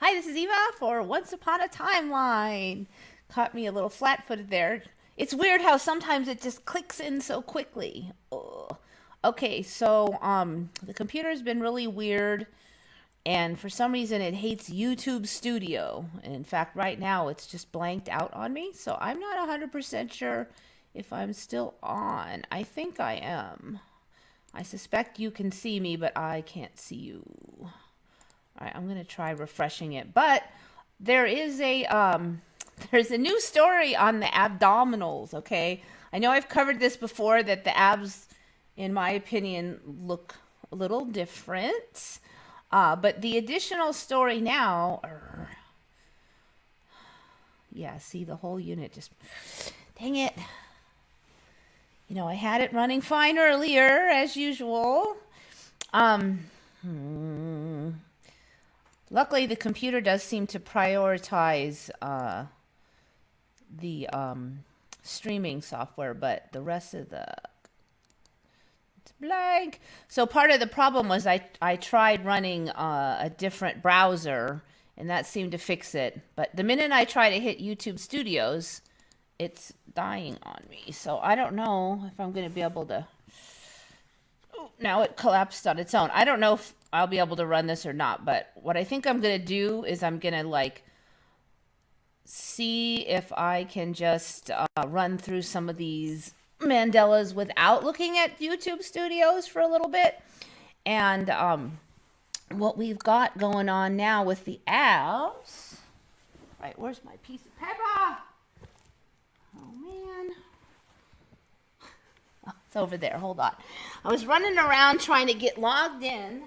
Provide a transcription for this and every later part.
Hi, this is Eva for Once Upon a Timeline. Caught me a little flat-footed there. It's weird how sometimes it just clicks in so quickly. Ugh. Okay, so the computer's been really weird, and for some reason it hates YouTube Studio. And in fact, right now it's just blanked out on me, so I'm not 100% sure if I'm still on. I think I am. I suspect you can see me, but I can't see you. All right, I'm gonna try refreshing it, but there is a there's a new story on the abdominals. Okay, I know I've covered this before that the abs, in my opinion, look a little different, but the additional story now, yeah, see the whole unit just, dang it. You know, I had it running fine earlier as usual. Um, hmm. Luckily, the computer does seem to prioritize the streaming software, but the rest of the it's blank. So part of the problem was I tried running a different browser, and that seemed to fix it. But the minute I try to hit YouTube Studios, it's dying on me. So I don't know if I'm going to be able to. Now it collapsed on its own. I don't know if I'll be able to run this or not, but what I think I'm going to do is I'm going to like see if I can just run through some of these Mandelas without looking at YouTube Studios for a little bit. And what we've got going on now with the abs. Right, where's my piece of paper? Oh, man. Oh, it's over there. Hold on. I was running around trying to get logged in.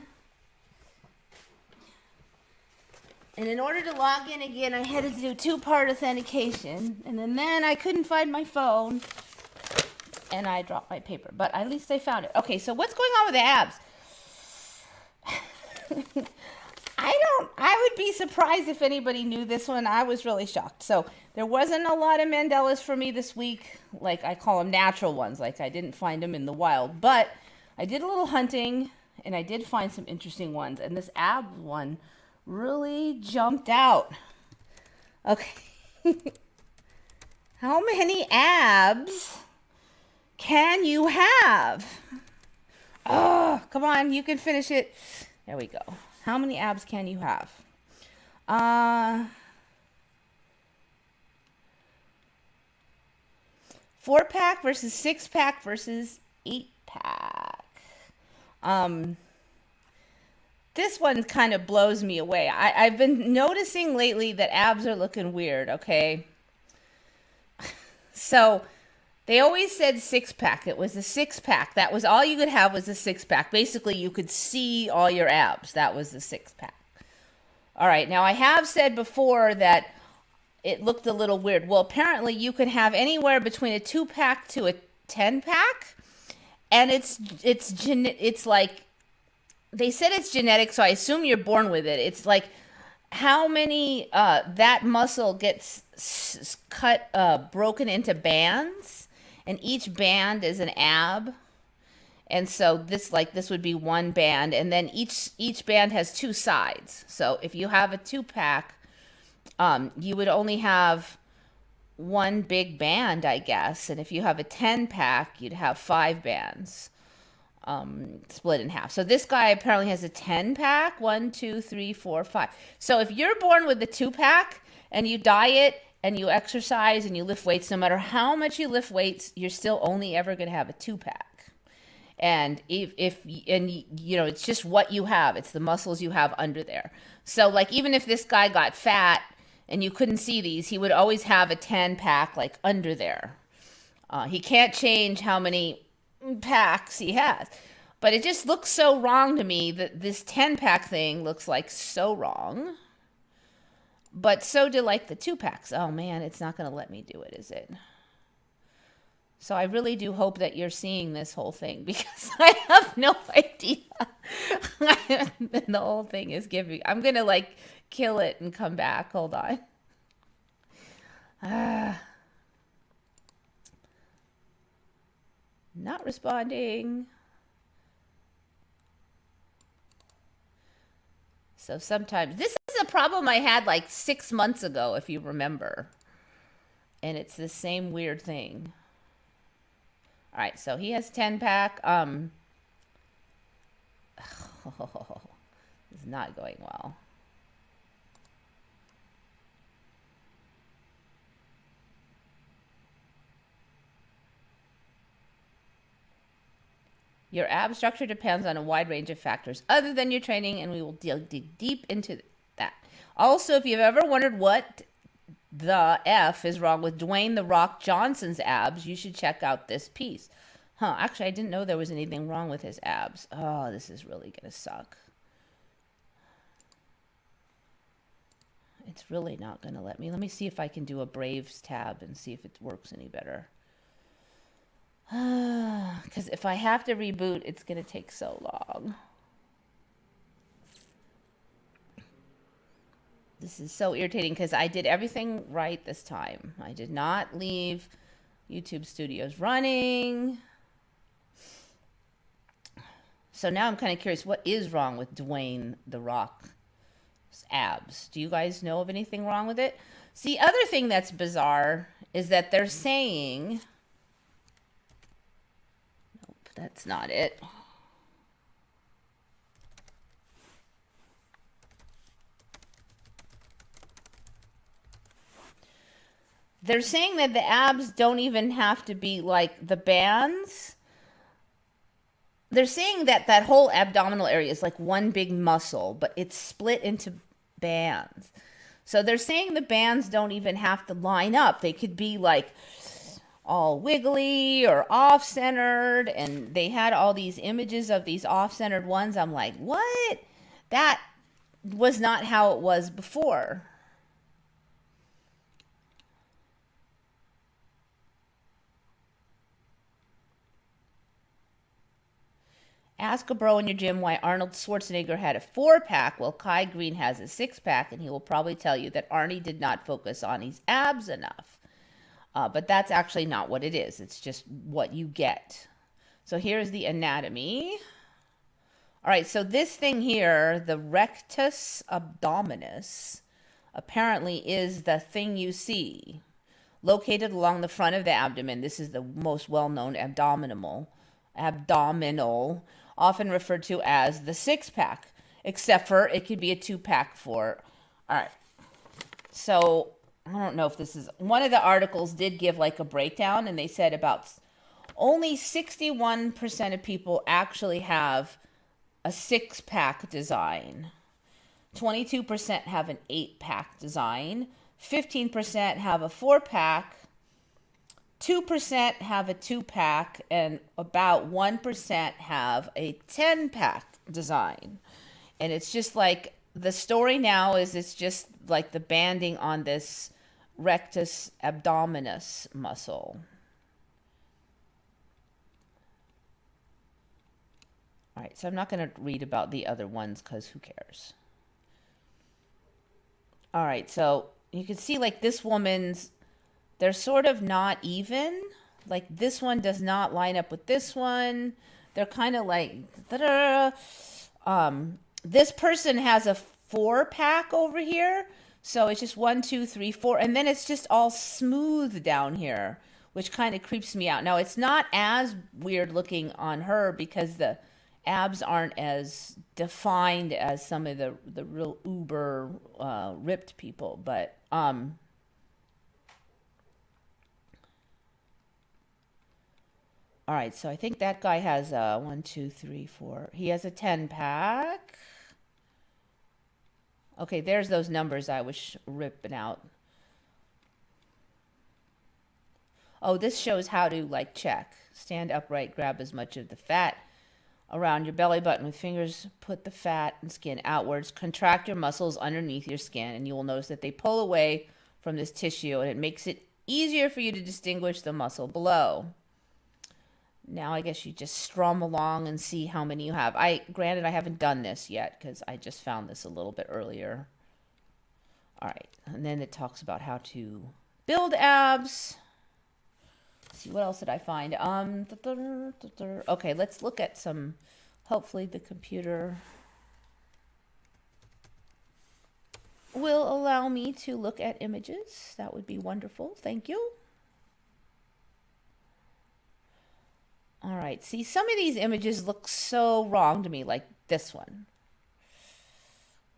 And in order to log in again, I had to do two-part authentication. And then I couldn't find my phone. And I dropped my paper. But at least I found it. Okay, so what's going on with the abs? I would be surprised if anybody knew this one. I was really shocked. So there wasn't a lot of Mandelas for me this week. Like I call them natural ones. Like I didn't find them in the wild. But I did a little hunting and I did find some interesting ones. And this ab one really jumped out. Okay. How many abs can you have? Oh, come on. You can finish it. There we go. How many abs can you have? 4-pack versus 6-pack versus 8-pack. This one kind of blows me away. I've been noticing lately that abs are looking weird, okay? So they always said 6-pack. It was a 6-pack. That was all you could have was a 6-pack. Basically, you could see all your abs. That was the 6-pack. All right. Now, I have said before that it looked a little weird. Well, apparently you could have anywhere between a 2-pack to a 10-pack. And it's like, they said it's genetic, so I assume you're born with it. It's like how many, that muscle gets cut, broken into bands. And each band is an ab. And so this would be one band. And then each band has two sides. So if you have a 2-pack, you would only have one big band, I guess. And if you have a 10-pack, you'd have 5 bands split in half. So this guy apparently has a 10-pack. 1, 2, 3, 4, 5. So if you're born with a 2-pack and you diet and you exercise and you lift weights, no matter how much you lift weights, you're still only ever going to have a 2-pack. And if you know, it's just what you have. It's the muscles you have under there. So like even if this guy got fat and you couldn't see these, he would always have a 10-pack like under there. He can't change how many packs he has. But it just looks so wrong to me that this 10-pack thing looks like so wrong. But so do like the 2-packs. Oh man, it's not going to let me do it, is it? So I really do hope that you're seeing this whole thing because I have no idea. And the whole thing is giving. I'm going to like kill it and come back. Hold on. Not responding. So sometimes, this is a problem I had like 6 months ago, if you remember. And it's the same weird thing. All right, so he has 10 pack. It's not going well. Your ab structure depends on a wide range of factors other than your training, and we will dig deep into that. Also, if you've ever wondered what the F is wrong with Dwayne "The Rock" Johnson's abs, you should check out this piece. Actually, I didn't know there was anything wrong with his abs. Oh, this is really going to suck. It's really not going to let me. Let me see if I can do a Braves tab and see if it works any better. Because if I have to reboot, it's going to take so long. This is so irritating because I did everything right this time. I did not leave YouTube Studios running. So now I'm kind of curious, what is wrong with Dwayne "The Rock's" abs? Do you guys know of anything wrong with it? See, other thing that's bizarre is that they're saying... Nope, that's not it. They're saying that the abs don't even have to be like the bands. They're saying that that whole abdominal area is like one big muscle, but it's split into bands. So they're saying the bands don't even have to line up. They could be like all wiggly or off-centered, and they had all these images of these off-centered ones. I'm like, what? That was not how it was before. Ask a bro in your gym why Arnold Schwarzenegger had a 4-pack while Kai Green has a 6-pack, and he will probably tell you that Arnie did not focus on his abs enough. But that's actually not what it is. It's just what you get. So here's the anatomy. All right, so this thing here, the rectus abdominis, apparently is the thing you see. Located along the front of the abdomen, this is the most well-known abdominal, often referred to as the 6-pack, except for it could be a 2-pack for. All right. So I don't know if this is, one of the articles did give like a breakdown, and they said about only 61% of people actually have a 6-pack design. 22% have an 8-pack design. 15% have a 4-pack. 2% have a 2-pack, and about 1% have a 10-pack design. And it's just like, the story now is it's just like the banding on this rectus abdominis muscle. All right, so I'm not going to read about the other ones because who cares? All right, so you can see like this woman's, they're sort of not even. Like this one does not line up with this one. They're kind of like, this person has a 4-pack over here. So it's just 1, 2, 3, 4. And then it's just all smooth down here, which kind of creeps me out. Now, it's not as weird looking on her because the abs aren't as defined as some of the real uber ripped people. But, all right, so I think that guy has a 1, 2, 3, 4. He has a 10-pack. Okay, there's those numbers I was ripping out. Oh, this shows how to like check. Stand upright, grab as much of the fat around your belly button with fingers. Put the fat and skin outwards. Contract your muscles underneath your skin, and you will notice that they pull away from this tissue, and it makes it easier for you to distinguish the muscle below. Now I guess you just strum along and see how many you have. Granted, I haven't done this yet because I just found this a little bit earlier. All right, and then it talks about how to build abs. Let's see, what else did I find? Okay, let's look at some, hopefully the computer. will allow me to look at images, that would be wonderful. Thank you. All right, see, some of these images look so wrong to me, like this one.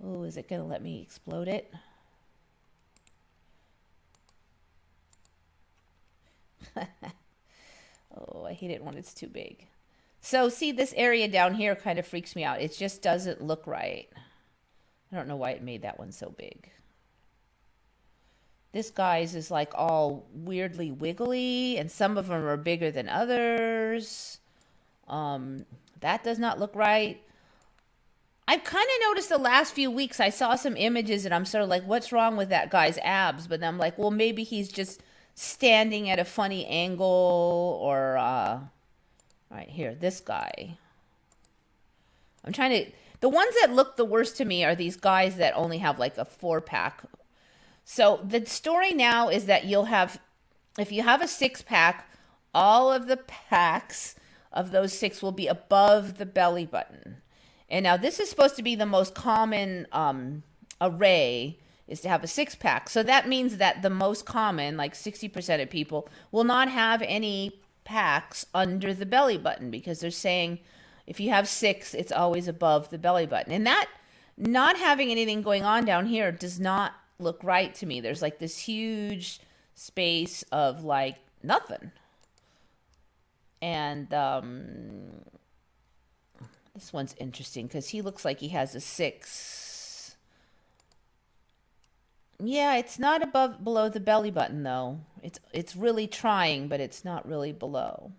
Oh, is it going to let me explode it? Oh, I hate it when it's too big. So see, this area down here kind of freaks me out. It just doesn't look right. I don't know why it made that one so big. This guy's is like all weirdly wiggly, and some of them are bigger than others. That does not look right. I've kind of noticed the last few weeks I saw some images and I'm sort of like, what's wrong with that guy's abs? But I'm like, well, maybe he's just standing at a funny angle or, all right, here, this guy. I'm trying to, the ones that look the worst to me are these guys that only have like a 4-pack. So the story now is that you'll have, if you have a 6-pack, all of the packs of those 6 will be above the belly button. And now this is supposed to be the most common array, is to have a 6-pack. So that means that the most common, like 60% of people, will not have any packs under the belly button, because they're saying if you have 6, it's always above the belly button. And that not having anything going on down here does not look right to me. There's like this huge space of like nothing. And this one's interesting because he looks like he has a 6. Yeah, it's not below the belly button though. It's really trying, but it's not really below.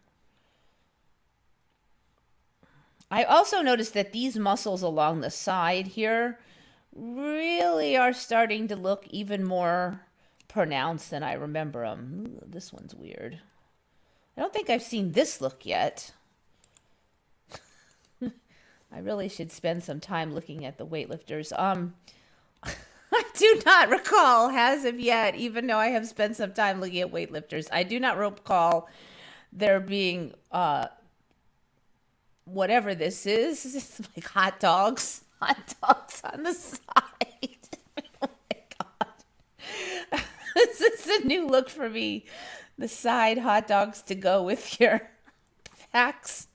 I also noticed that these muscles along the side here really are starting to look even more pronounced than I remember them. Ooh, this one's weird. I don't think I've seen this look yet. I really should spend some time looking at the weightlifters. I do not recall, as of yet, even though I have spent some time looking at weightlifters, I do not recall there being whatever this is. It's like hot dogs on the side. Oh my God. This is a new look for me. The side hot dogs to go with your packs.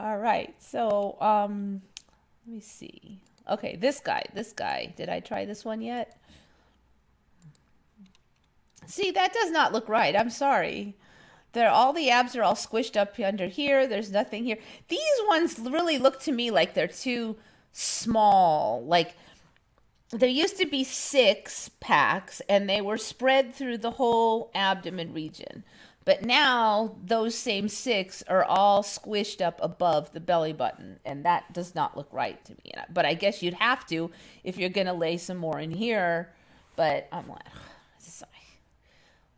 All right, so let me see. Okay, this guy. Did I try this one yet? See, that does not look right. I'm sorry. All the abs are all squished up under here. There's nothing here. These ones really look to me like they're too small. Like there used to be 6 packs and they were spread through the whole abdomen region. But now those same 6 are all squished up above the belly button, and that does not look right to me. But I guess you'd have to if you're going to lay some more in here. But I'm like,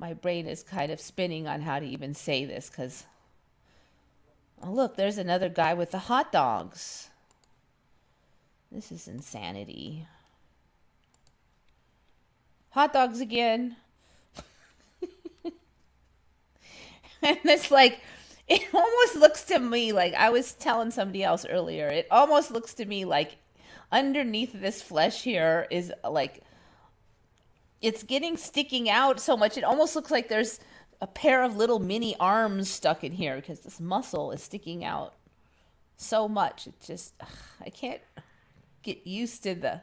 my brain is kind of spinning on how to even say this because, oh, look, there's another guy with the hot dogs. This is insanity. Hot dogs again. And it's like, it almost looks to me like, I was telling somebody else earlier, it almost looks to me like underneath this flesh here is like, it's sticking out so much. It almost looks like there's a pair of little mini arms stuck in here because this muscle is sticking out so much. It just, I can't get used to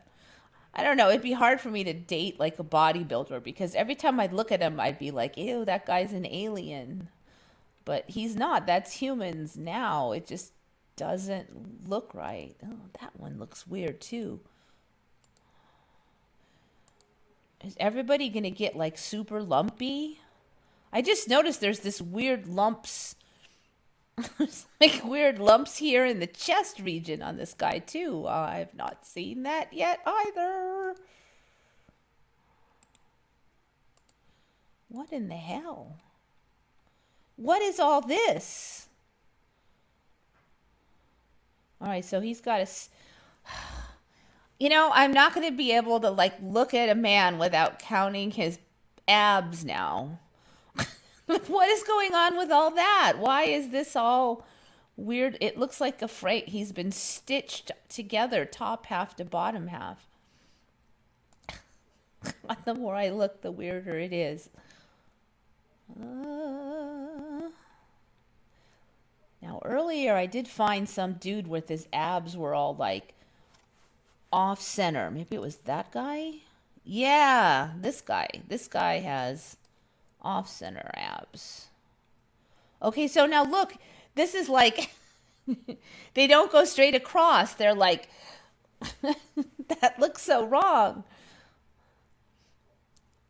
I don't know. It'd be hard for me to date like a bodybuilder because every time I'd look at him, I'd be like, ew, that guy's an alien. But he's not. That's humans now. It just doesn't look right. Oh, that one looks weird too. Is everybody going to get like super lumpy? I just noticed there's this weird lumps. Like weird lumps here in the chest region on this guy too. I've not seen that yet either. What in the hell? What is all this? All right, so he's got I'm not going to be able to like look at a man without counting his abs now. What is going on with all that? Why is this all weird? It looks like he's been stitched together, top half to bottom half. The more I look, the weirder it is. Now, earlier I did find some dude with his abs were all like off center. Maybe it was that guy? Yeah, this guy. This guy has off center abs. Okay, so now look, this is like they don't go straight across. They're like that looks so wrong.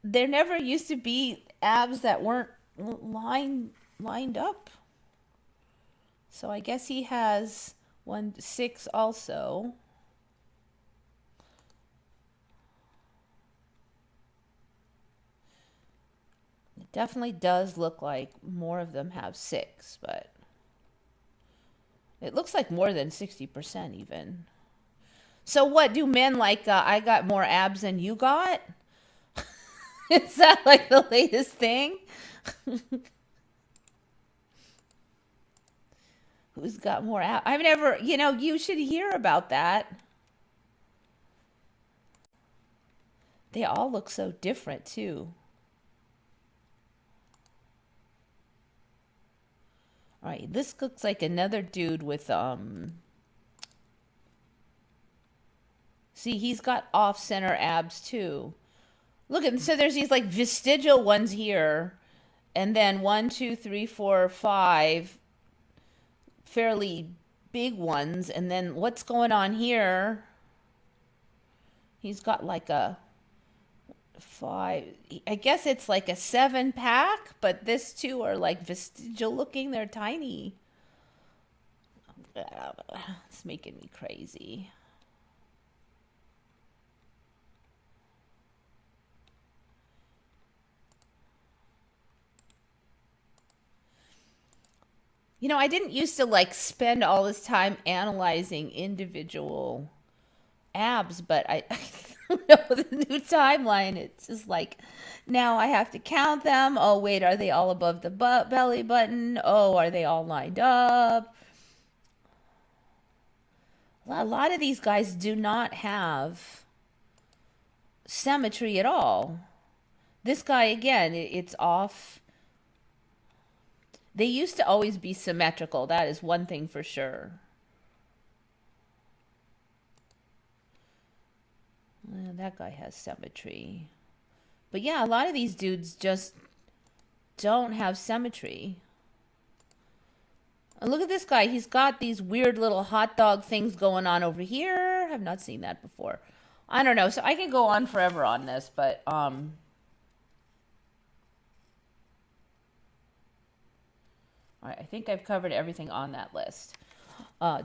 There never used to be abs that weren't lined up. So I guess he has 1 6 also. It definitely does look like more of them have 6, but it looks like more than 60% even. So what do men like? I got more abs than you got? Is that like the latest thing? Who's got more abs? I've never, you should hear about that. They all look so different too. All right, this looks like another dude with see, he's got off-center abs too. Look at, so there's these like vestigial ones here, and then 1 2 3 4 5 fairly big ones, and then what's going on here? He's got like a 5, I guess it's like a 7-pack, but this two are like vestigial looking. They're tiny. It's making me crazy. I didn't used to like spend all this time analyzing individual abs, but I don't know the new timeline. It's just like now I have to count them. Oh, wait, are they all above the belly button? Oh, are they all lined up? A lot of these guys do not have symmetry at all. This guy, again, it's off. They used to always be symmetrical. That is one thing for sure. That guy has symmetry. But yeah, a lot of these dudes just don't have symmetry. And look at this guy. He's got these weird little hot dog things going on over here. I've not seen that before. I don't know. So I can go on forever on this, but all right, I think I've covered everything on that list.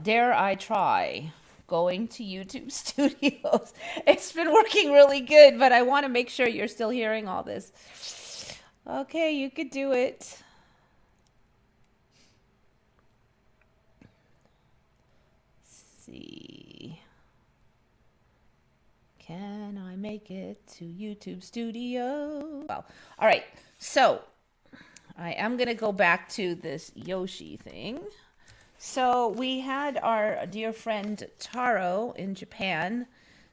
Dare I try going to YouTube Studios? It's been working really good, but I want to make sure you're still hearing all this. Okay, you could do it. Let's see. Can I make it to YouTube Studio? Well, all right. So I am going to go back to this Yoshi thing. So we had our dear friend Taro in Japan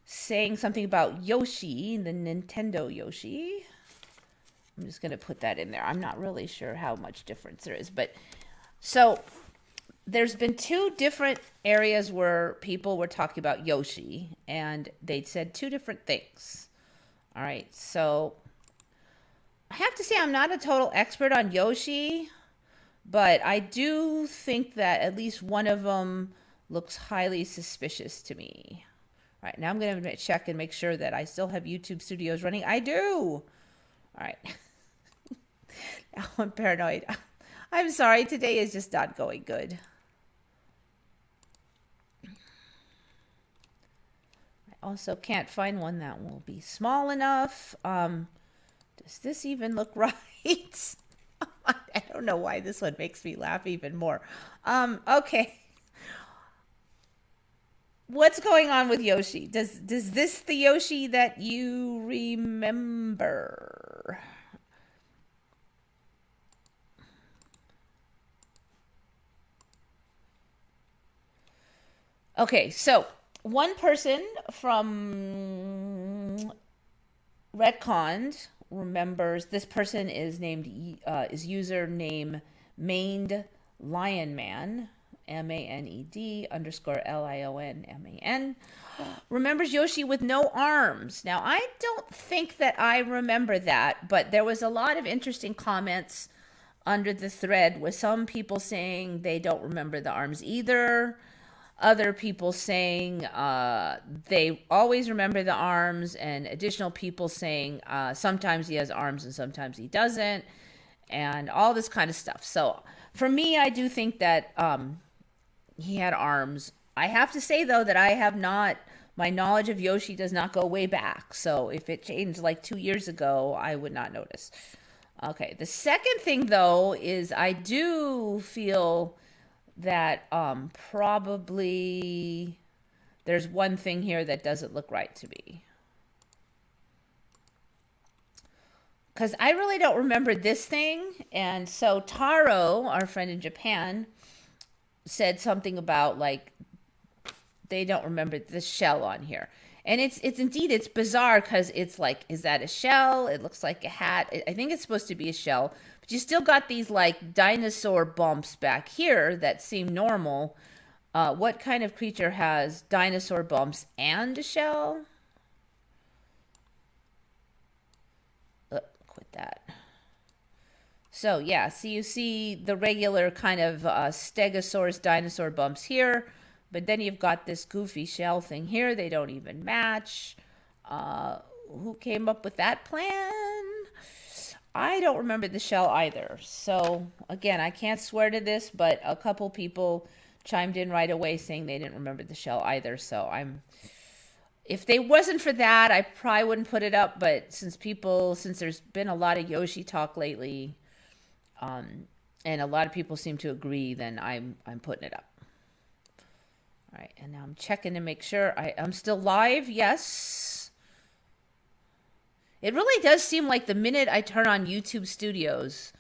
saying something about Yoshi, the Nintendo Yoshi. I'm just going to put that in there. I'm not really sure how much difference there is. But so there's been 2 different areas where people were talking about Yoshi, and they said 2 different things. All right, so I have to say I'm not a total expert on Yoshi, but I do think that at least one of them looks highly suspicious to me. All right, now I'm going to check and make sure that I still have YouTube Studios running. I do. All right. Now I'm paranoid. I'm sorry. Today is just not going good. I also can't find one that will be small enough. Does this even look right? I don't know why this one makes me laugh even more. Okay. What's going on with Yoshi? Does this the Yoshi that you remember? Okay, so one person from retconned remembers this person is named is username maned lionman, MANED underscore LIONMAN, remembers Yoshi with no arms. Now I don't think that I remember that, but there was a lot of interesting comments under the thread with some people saying they don't remember the arms either. Other people saying they always remember the arms, and additional people saying sometimes he has arms and sometimes he doesn't, and all this kind of stuff. So for me, I do think that he had arms. I have to say, though, that I have not, my knowledge of Yoshi does not go way back. So if it changed like 2 years ago, I would not notice. Okay, the second thing, though, is I do feel that probably there's one thing here that doesn't look right to me. Because I really don't remember this thing. And so Taro, our friend in Japan, said something about like they don't remember the shell on here. And it's indeed, it's bizarre because it's like, is that a shell? It looks like a hat. I think it's supposed to be a shell. But you still got these like dinosaur bumps back here that seem normal. What kind of creature has dinosaur bumps and a shell? Quit that. So yeah, so you see the regular kind of stegosaurus dinosaur bumps here. But then you've got this goofy shell thing here. They don't even match. Who came up with that plan? I don't remember the shell either. So again, I can't swear to this, but a couple people chimed in right away saying they didn't remember the shell either. So if they wasn't for that, I probably wouldn't put it up. But since there's been a lot of Yoshi talk lately, and a lot of people seem to agree, then I'm putting it up. All right, and now I'm checking to make sure I'm still live. Yes. It really does seem like the minute I turn on YouTube Studios,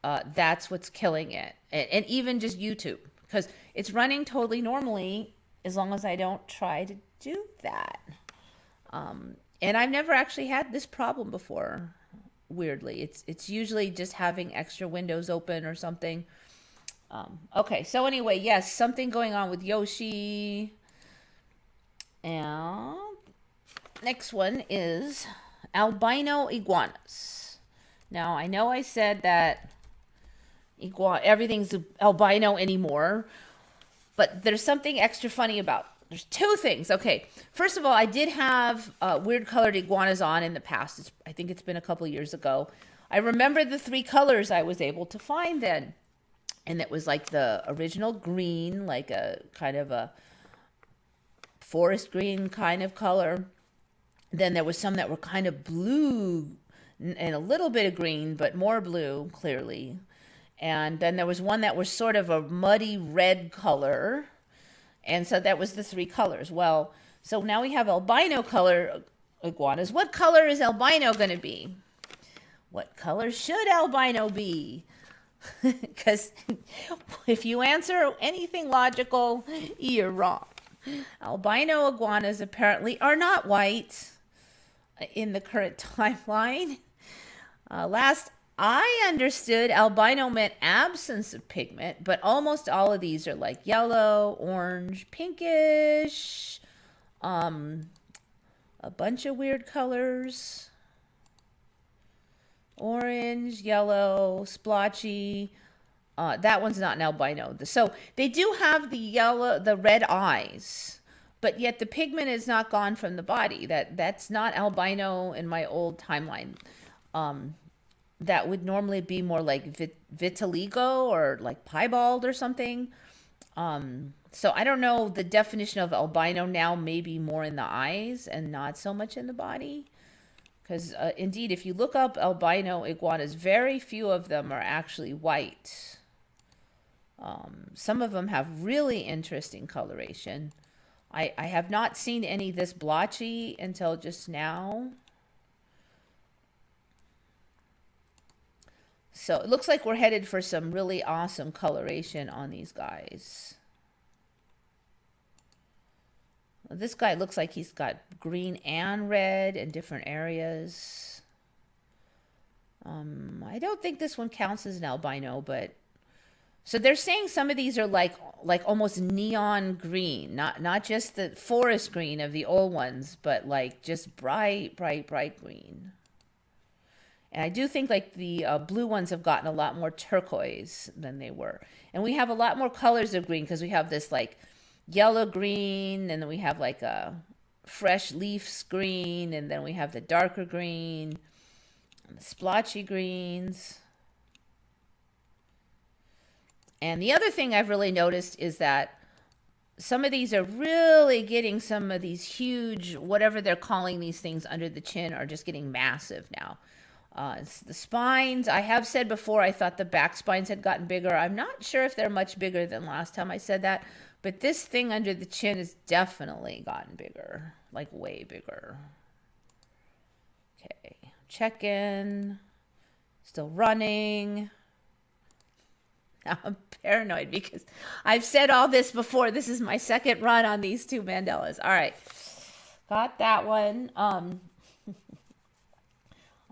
that's what's killing it. And even just YouTube, because it's running totally normally as long as I don't try to do that. And I've never actually had this problem before, weirdly. It's usually just having extra windows open or something. Okay, so anyway, yes, something going on with Yoshi. And next one is albino iguanas. Now, I know I said that everything's albino anymore, but there's something extra funny about. There's two things. Okay, first of all, I did have weird colored iguanas on in the past. I think it's been a couple years ago. I remember the 3 colors I was able to find then. And it was like the original green, like a kind of a forest green kind of color. Then there was some that were kind of blue and a little bit of green, but more blue, clearly. And then there was one that was sort of a muddy red color. And so that was the 3 colors. Well, so now we have albino color iguanas. What color is albino going to be? What color should albino be? Because if you answer anything logical, you're wrong. Albino iguanas apparently are not white in the current timeline. Last I understood, albino meant absence of pigment, but almost all of these are like yellow, orange, pinkish, a bunch of weird colors. Orange, yellow, splotchy. That one's not an albino. So they do have the red eyes, but yet the pigment is not gone from the body. That's not albino in my old timeline. That would normally be more like vitiligo or like piebald or something. So I don't know, the definition of albino now may be more in the eyes and not so much in the body. Because indeed, if you look up albino iguanas, very few of them are actually white. Some of them have really interesting coloration. I have not seen any this blotchy until just now. So it looks like we're headed for some really awesome coloration on these guys. This guy looks like he's got green and red in different areas. I don't think this one counts as an albino, but so they're saying some of these are like almost neon green, not just the forest green of the old ones, but like just bright green. And I do think like the blue ones have gotten a lot more turquoise than they were. And we have a lot more colors of green because we have this like yellow green, and then we have like a fresh leaves green, and then we have the darker green and the splotchy greens. And the other thing I've really noticed is that some of these are really getting some of these huge, whatever they're calling these things under the chin, are just getting massive now. The spines, I have said before, I thought the back spines had gotten bigger. I'm not sure if they're much bigger than last time I said that, but this thing under the chin has definitely gotten bigger, like way bigger. Okay, check in, still running. Now I'm paranoid because I've said all this before. This is my second run on these two Mandelas. All right, got that one. I'm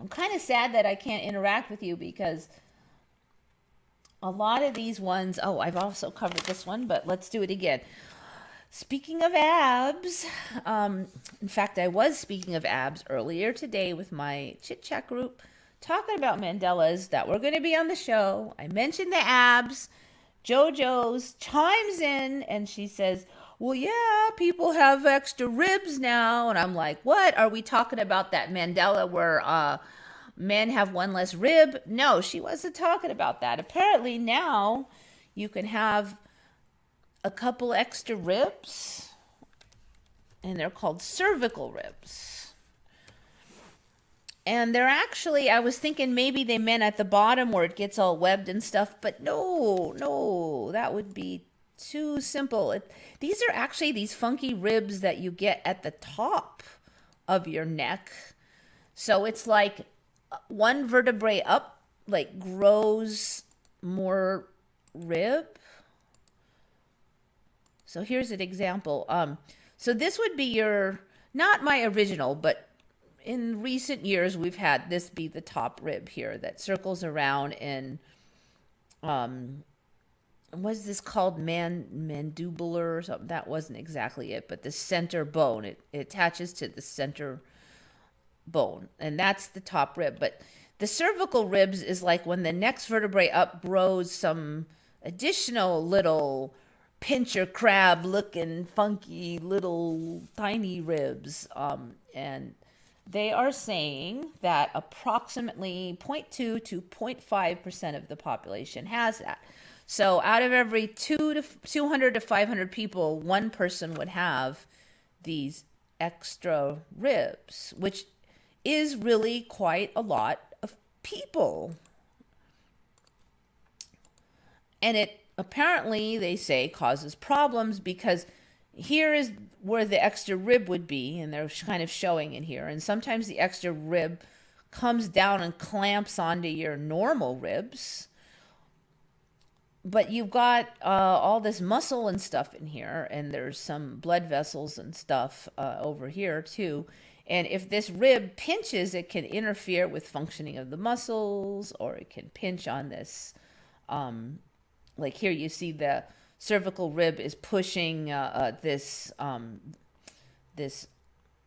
kind of sad that I can't interact with you because a lot of these ones, oh, I've also covered this one, but let's do it again. Speaking of abs, in fact, I was speaking of abs earlier today with my chit chat group, talking about Mandelas that were going to be on the show. I mentioned the abs. JoJo's chimes in and she says, well, yeah, people have extra ribs now. And I'm like, what? Are we talking about that Mandela where men have one less rib? No, she wasn't talking about that. Apparently now you can have a couple extra ribs, and they're called cervical ribs. And they're actually, I was thinking maybe they meant at the bottom where it gets all webbed and stuff, but no, that would be too simple. These are actually these funky ribs that you get at the top of your neck. So it's like one vertebrae up, like grows more rib. So here's an example. So this would be your, not my original, but in recent years we've had this be the top rib here that circles around in, what's this called? Mandibular or something. That wasn't exactly it, but the center bone. It attaches to the center bone, and that's the top rib. But the cervical ribs is like when the next vertebrae up grows some additional little pincher crab looking funky little tiny ribs, and they are saying that approximately 0.2 to 0.5% of the population has that. So out of every 200 to 500 people, one person would have these extra ribs, which is really quite a lot of people. And it apparently, they say, causes problems because here is where the extra rib would be, and they're kind of showing it here. And sometimes the extra rib comes down and clamps onto your normal ribs. But you've got all this muscle and stuff in here, and there's some blood vessels and stuff over here too. And if this rib pinches, it can interfere with functioning of the muscles, or it can pinch on this. Like here you see the cervical rib is pushing this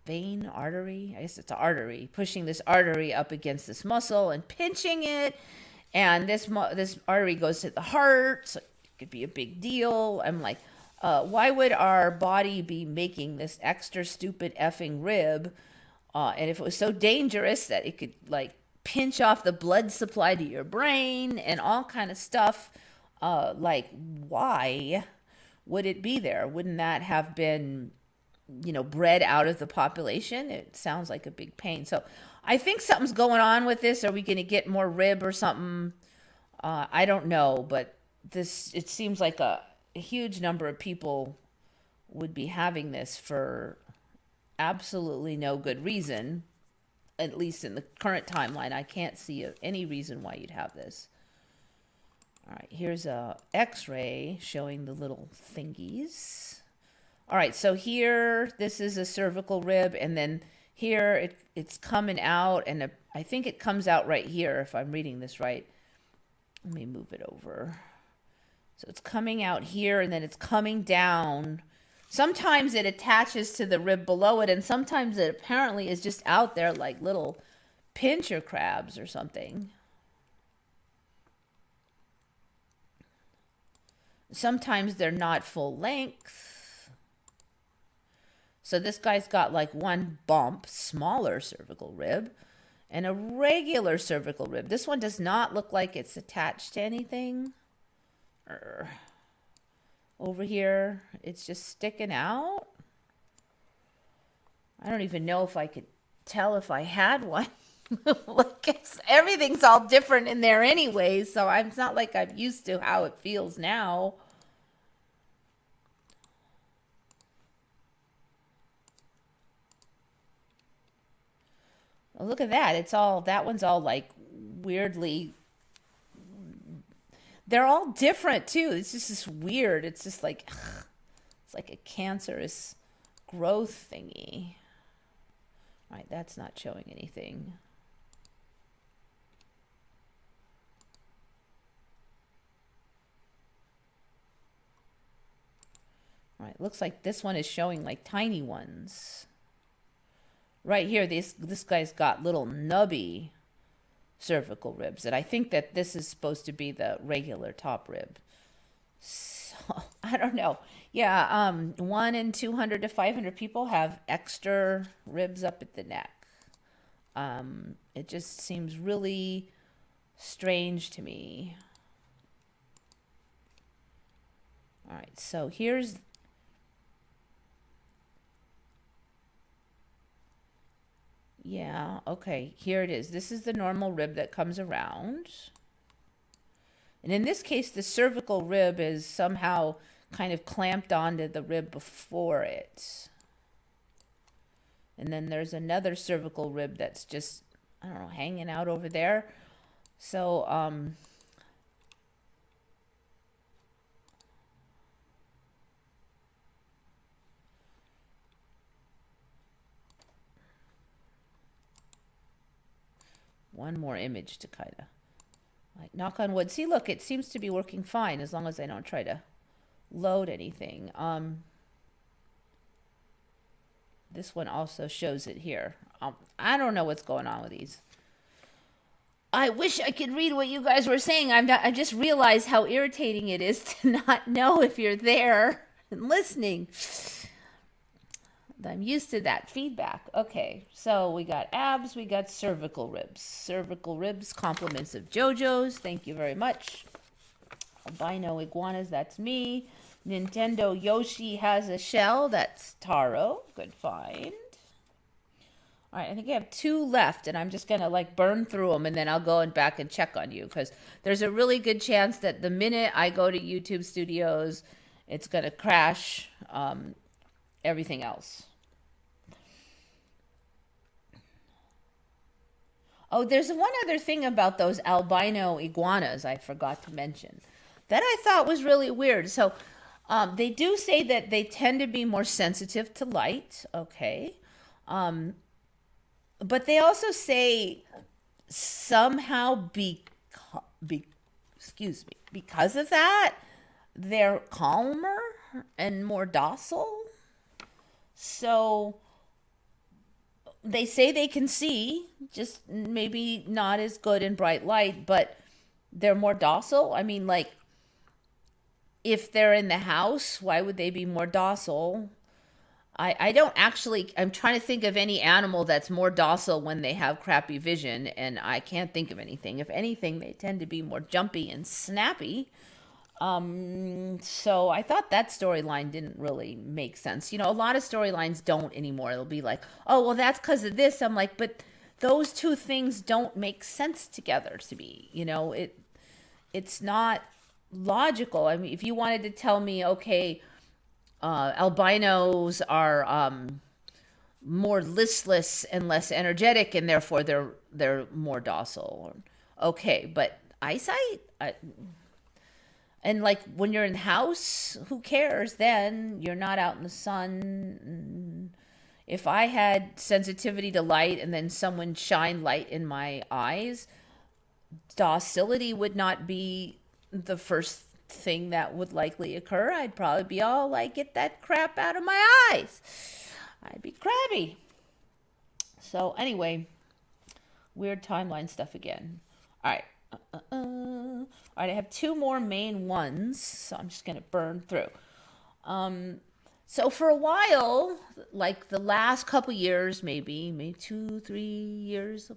vein, artery, I guess it's an artery, pushing this artery up against this muscle and pinching it. And this artery goes to the heart, so it could be a big deal. I'm like, why would our body be making this extra stupid effing rib? And if it was so dangerous that it could like pinch off the blood supply to your brain and all kind of stuff, like why would it be there? Wouldn't that have been, bred out of the population? It sounds like a big pain. So I think something's going on with this. Are we going to get more rib or something? I don't know, but it seems like a huge number of people would be having this for absolutely no good reason. At least in the current timeline, I can't see any reason why you'd have this. All right, here's a X-ray showing the little thingies All right, so here, this is a cervical rib, and then here it's coming out, and I think it comes out right here, if I'm reading this right. Let me move it over. So it's coming out here, and then it's coming down. Sometimes it attaches to the rib below it, and sometimes it apparently is just out there like little pincher crabs or something. Sometimes they're not full length. So this guy's got like one bump, smaller cervical rib, and a regular cervical rib. This one does not look like it's attached to anything. Over here, it's just sticking out. I don't even know if I could tell if I had one. Like everything's all different in there anyway, so it's not like I'm used to how it feels now. Oh, look at that. That one's all like weirdly, they're all different too. It's just this weird, it's just like, it's like a cancerous growth thingy. All right, that's not showing anything. All right, looks like this one is showing like tiny ones. Right here, this guy's got little nubby cervical ribs, and I think that this is supposed to be the regular top rib. So I don't know. Yeah, 1 in 200 to 500 people have extra ribs up at the neck. It just seems really strange to me. All right, so here's, yeah, okay, here it is. This is the normal rib that comes around. And in this case, the cervical rib is somehow kind of clamped onto the rib before it. And then there's another cervical rib that's just, I don't know, hanging out over there. So, one more image to kind of like knock on wood. See, look, it seems to be working fine as long as I don't try to load anything. This one also shows it here. I don't know what's going on with these. I wish I could read what you guys were saying. I just realized how irritating it is to not know if you're there and listening. I'm used to that feedback. Okay, so we got abs, we got cervical ribs. Cervical ribs, compliments of JoJo's. Thank you very much. Albino iguanas, that's me. Nintendo Yoshi has a shell. That's Taro. Good find. All right, I think I have 2 left, and I'm just going to like burn through them, and then I'll go and back and check on you, because there's a really good chance that the minute I go to YouTube Studios, it's going to crash everything else. Oh, there's one other thing about those albino iguanas I forgot to mention that I thought was really weird. So they do say that they tend to be more sensitive to light. Okay. But they also say somehow because of that, they're calmer and more docile. So they say they can see, just maybe not as good in bright light, but they're more docile. I mean, like, if they're in the house, why would they be more docile? I don't actually, I'm trying to think of any animal that's more docile when they have crappy vision, and I can't think of anything. If anything, they tend to be more jumpy and snappy. So I thought that storyline didn't really make sense. You know, a lot of storylines don't anymore. It'll be like, oh, well, that's because of this. I'm like, but those two things don't make sense together to me. You know, it's not logical. I mean, if you wanted to tell me, okay, albinos are more listless and less energetic, and therefore they're more docile. Okay, but eyesight, And like when you're in the house, who cares then? You're not out in the sun. If I had sensitivity to light and then someone shined light in my eyes, docility would not be the first thing that would likely occur. I'd probably be all like, get that crap out of my eyes. I'd be crabby. So anyway, weird timeline stuff again. All right. All right, I have two more main ones, so I'm just going to burn through. So for a while, like the last couple years, maybe 2, 3 years,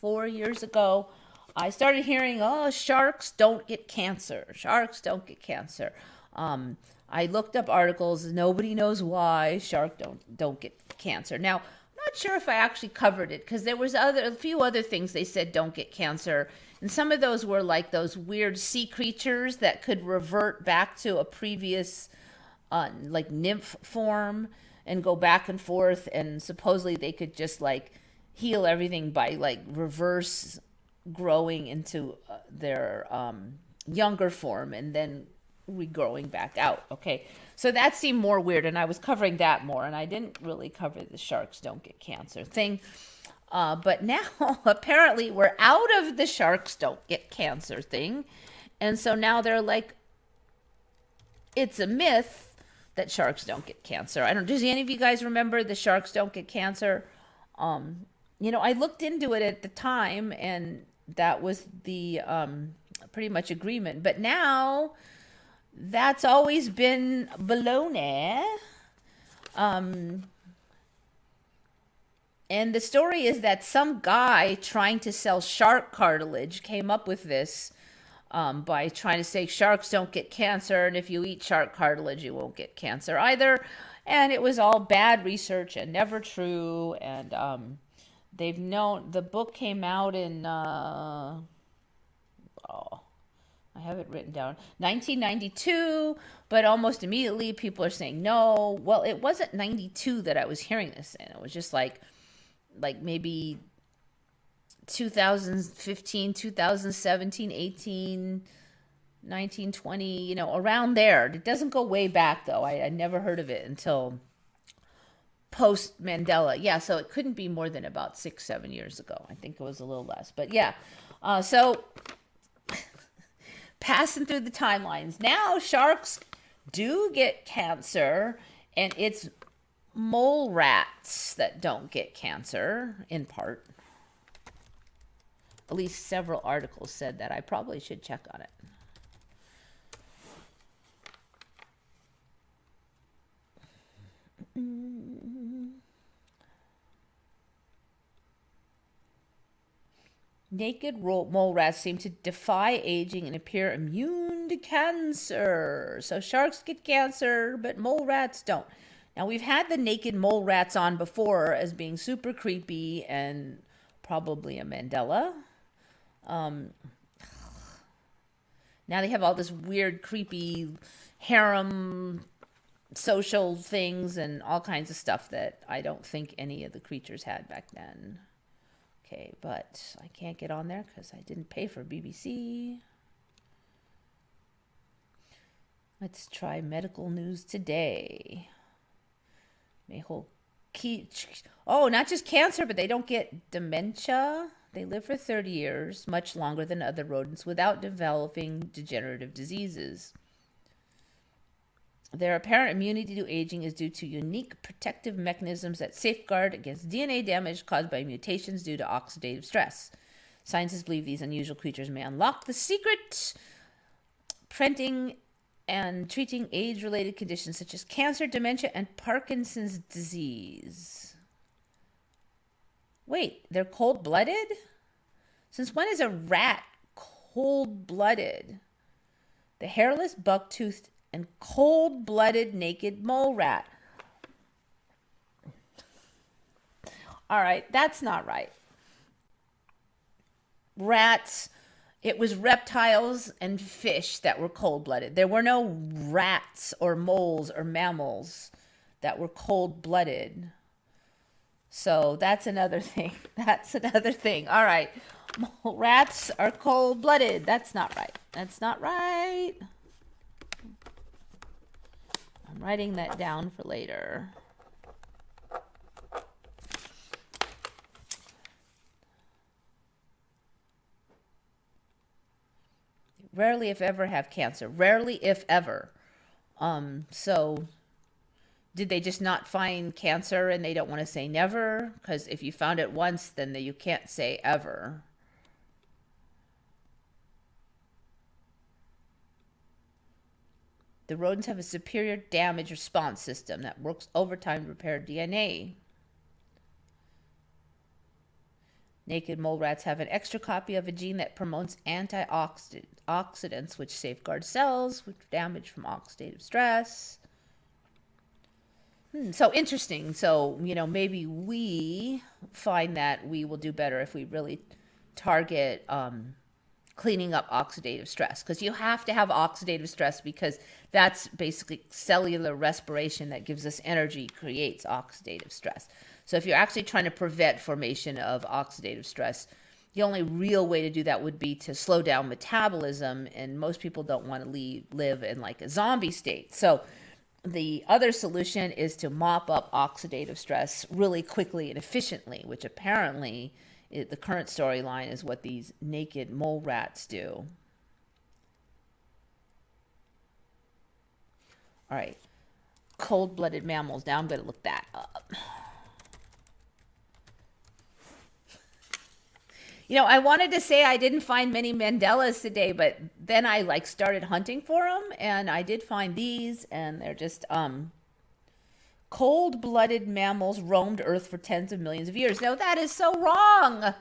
4 years ago, I started hearing, oh, sharks don't get cancer. Sharks don't get cancer. I looked up articles. Nobody knows why sharks don't get cancer. Now, I'm not sure if I actually covered it because there was a few other things they said don't get cancer. And some of those were like those weird sea creatures that could revert back to a previous like nymph form and go back and forth. And supposedly they could just like heal everything by like reverse growing into their younger form and then regrowing back out. Okay, so that seemed more weird, and I was covering that more, and I didn't really cover the sharks don't get cancer thing. But now apparently we're out of the sharks don't get cancer thing, and so now they're like, it's a myth that sharks don't get cancer. I don't. Does any of you guys remember the sharks don't get cancer? I looked into it at the time, and that was the pretty much agreement. But now that's always been baloney. And the story is that some guy trying to sell shark cartilage came up with this by trying to say sharks don't get cancer, and if you eat shark cartilage, you won't get cancer either. And it was all bad research and never true. And they've known, the book came out in, I have it written down, 1992, but almost immediately people are saying no. Well, it wasn't 92 that I was hearing this in. It was just like maybe 2015, 2017, 18, 19, 20, around there. It doesn't go way back, though. I never heard of it until post Mandela. Yeah, so it couldn't be more than about 6-7 years ago. I think it was a little less. But yeah, so passing through the timelines. Now sharks do get cancer, and it's mole rats that don't get cancer, in part. At least several articles said that. I probably should check on it. Naked mole rats seem to defy aging and appear immune to cancer. So sharks get cancer, but mole rats don't. Now, we've had the naked mole rats on before as being super creepy and probably a Mandela. Now they have all this weird, creepy harem social things and all kinds of stuff that I don't think any of the creatures had back then. Okay, but I can't get on there because I didn't pay for BBC. Let's try medical news today. Not just cancer, but they don't get dementia. They live for 30 years, much longer than other rodents, without developing degenerative diseases. Their apparent immunity to aging is due to unique protective mechanisms that safeguard against DNA damage caused by mutations due to oxidative stress. Scientists believe these unusual creatures may unlock the secret, preventing and treating age-related conditions such as cancer, dementia, and Parkinson's disease. Wait, they're cold-blooded? Since when is a rat cold-blooded? The hairless, buck-toothed, and cold-blooded naked mole rat. All right, that's not right. Rats, it was reptiles and fish that were cold-blooded. There were no rats or moles or mammals that were cold-blooded. So that's another thing. That's another thing. All right. Rats are cold-blooded. That's not right. That's not right. writing that down for later. Rarely, if ever, have cancer. Rarely, if ever. So did they just not find cancer and they don't want to say never? Because if you found it once, then you can't say ever. The rodents have a superior damage response system that works overtime to repair DNA. Naked mole rats have an extra copy of a gene that promotes antioxidants, which safeguard cells with damage from oxidative stress. So interesting. So, maybe we find that we will do better if we really target cleaning up oxidative stress, because you have to have oxidative stress, because that's basically cellular respiration that gives us energy, creates oxidative stress. So if you're actually trying to prevent formation of oxidative stress, the only real way to do that would be to slow down metabolism, and most people don't want to live in like a zombie state. So the other solution is to mop up oxidative stress really quickly and efficiently, which apparently the current storyline is what these naked mole rats do. All right, cold-blooded mammals. Now I'm going to look that up. I wanted to say I didn't find many Mandelas today, but then I started hunting for them, and I did find these, and they're just cold-blooded mammals roamed Earth for tens of millions of years. No, that is so wrong.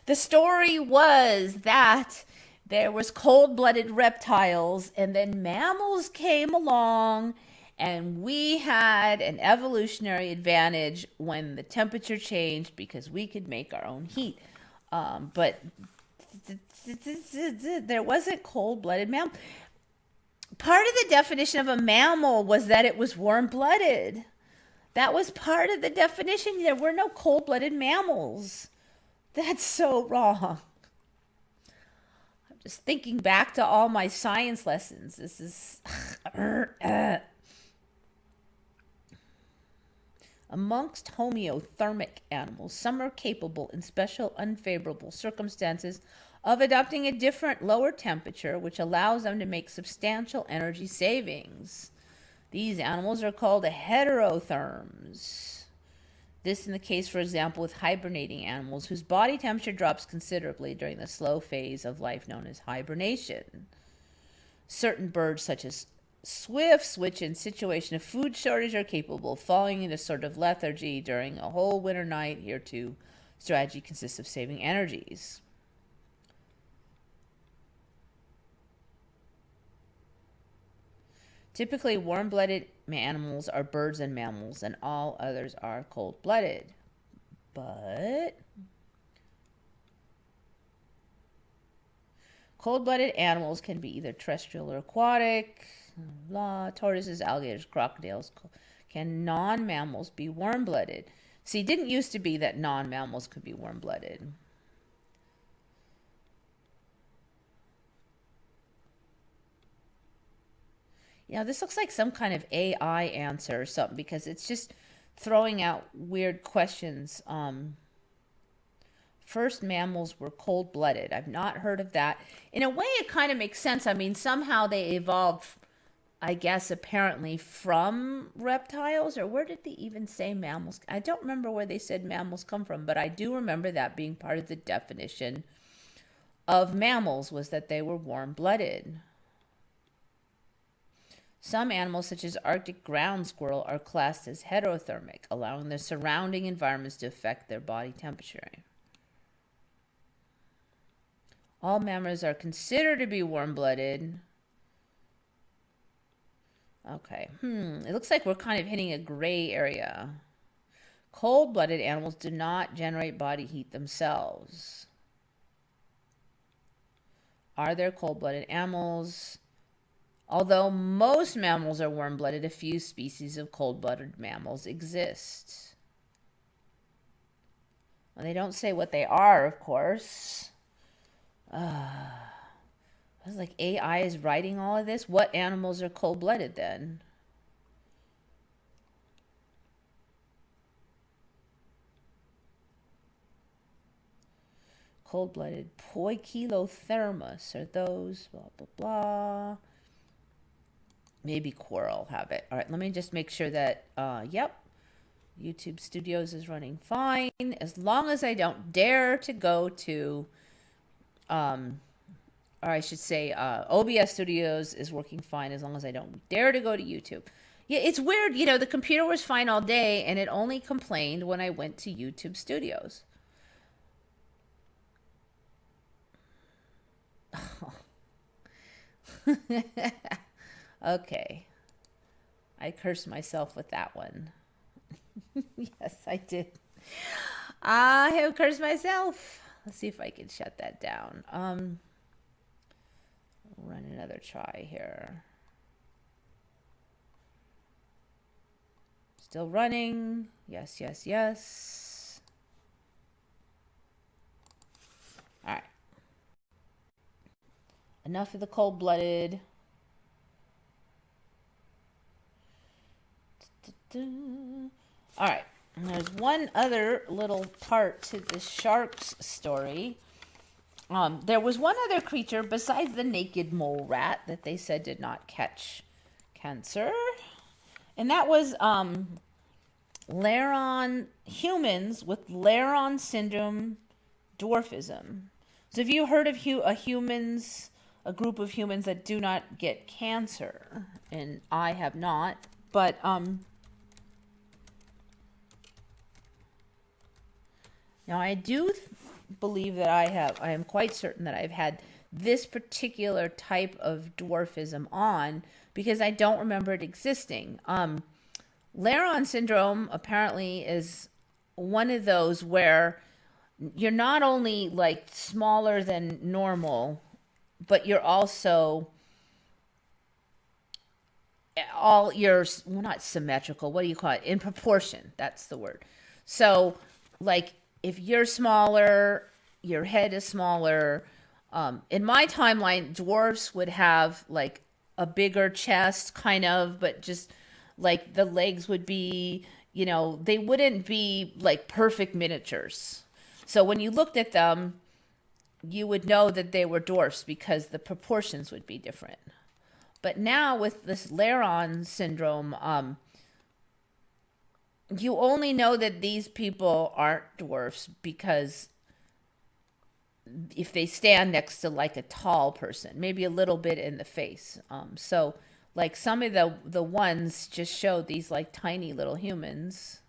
The story was that there was cold-blooded reptiles, and then mammals came along, and we had an evolutionary advantage when the temperature changed because we could make our own heat. But there wasn't cold-blooded mammal. Part of the definition of a mammal was that it was warm-blooded. That was part of the definition. There were no cold-blooded mammals. That's so wrong. I'm just thinking back to all my science lessons. This is... Amongst homeothermic animals, some are capable in special unfavorable circumstances of adopting a different lower temperature, which allows them to make substantial energy savings. These animals are called heterotherms. This in the case, for example, with hibernating animals whose body temperature drops considerably during the slow phase of life known as hibernation. Certain birds, such as swifts, which in situation of food shortage are capable of falling into sort of lethargy during a whole winter night. Here too, strategy consists of saving energies. Typically, warm-blooded animals are birds and mammals, and all others are cold-blooded. But cold-blooded animals can be either terrestrial or aquatic. Tortoises, alligators, crocodiles. Can non-mammals be warm-blooded? See, it didn't used to be that non-mammals could be warm-blooded. This looks like some kind of AI answer or something, because it's just throwing out weird questions. First mammals were cold-blooded. I've not heard of that. In a way, it kind of makes sense. I mean, somehow they evolved, I guess, apparently from reptiles, or where did they even say mammals? I don't remember where they said mammals come from, but I do remember that being part of the definition of mammals, was that they were warm-blooded. Some animals, such as Arctic ground squirrel, are classed as heterothermic, allowing their surrounding environments to affect their body temperature. All mammals are considered to be warm-blooded. Okay. It looks like we're kind of hitting a gray area. Cold-blooded animals do not generate body heat themselves. Are there cold-blooded animals? Although most mammals are warm-blooded, a few species of cold-blooded mammals exist. Well, they don't say what they are, of course. I was like, AI is writing all of this? What animals are cold-blooded then? cold-blooded poikilothermus are those, blah, blah, blah. Maybe coral have it. All right, let me just make sure that, yep, YouTube Studios is running fine. As long as I don't dare to go to, or I should say, OBS Studios is working fine as long as I don't dare to go to YouTube. Yeah, it's weird. You know, the computer was fine all day, and it only complained when I went to YouTube Studios. Okay. I cursed myself with that one. Yes, I did. I have cursed myself. Let's see if I can shut that down. Run another try here. Still running. Yes, yes, yes. All right. Enough of the cold-blooded. All right. And there's one other little part to the shark's story. There was one other creature besides the naked mole rat that they said did not catch cancer. And that was humans with Laron syndrome dwarfism. So have you heard of a group of humans that do not get cancer? And I have not. But now I do believe that I am quite certain that I've had this particular type of dwarfism on because I don't remember it existing. Laron syndrome apparently is one of those where you're not only like smaller than normal, but you're also not symmetrical. What do you call it? In proportion. That's the word. So like if you're smaller, your head is smaller. In my timeline, dwarfs would have like a bigger chest kind of, but just like the legs would be, you know, they wouldn't be like perfect miniatures. So when you looked at them, you would know that they were dwarfs because the proportions would be different. But now with this Laron syndrome, you only know that these people aren't dwarfs because if they stand next to like a tall person, maybe a little bit in the face. So like some of the ones just showed these like tiny little humans,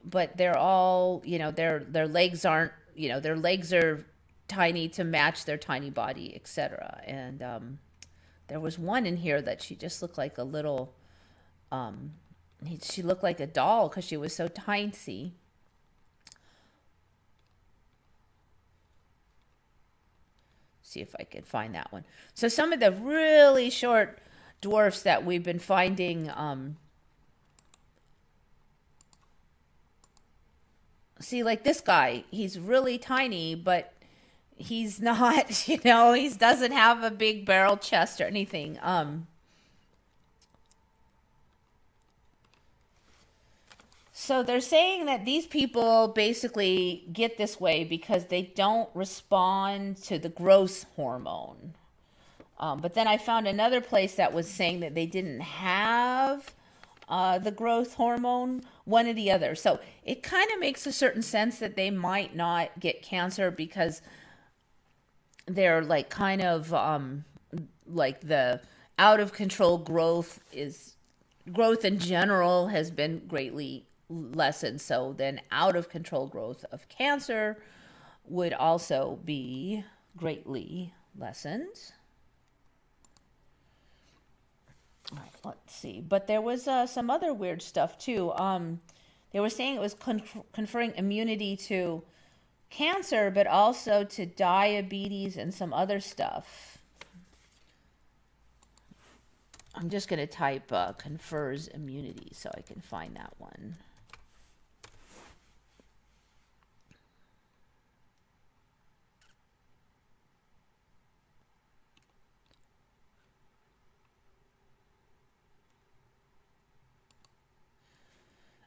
but they're all, you know, their legs aren't, you know, their legs are tiny to match their tiny body, etc. And there was one in here that she just looked like a little, she looked like a doll because she was so tiny. See if I can find that one. So some of the really short dwarfs that we've been finding, see, like this guy, he's really tiny, but he's not, you know, he doesn't have a big barrel chest or anything. So they're saying that these people basically get this way because they don't respond to the growth hormone. But then I found another place that was saying that they didn't have the growth hormone, one or the other. So it kind of makes a certain sense that they might not get cancer because they're like kind of like the out of control growth in general has been greatly lessened. So then out of control growth of cancer would also be greatly lessened. All right, let's see. But there was some other weird stuff too. They were saying it was conferring immunity to cancer, but also to diabetes and some other stuff. I'm just going to type confers immunity so I can find that one.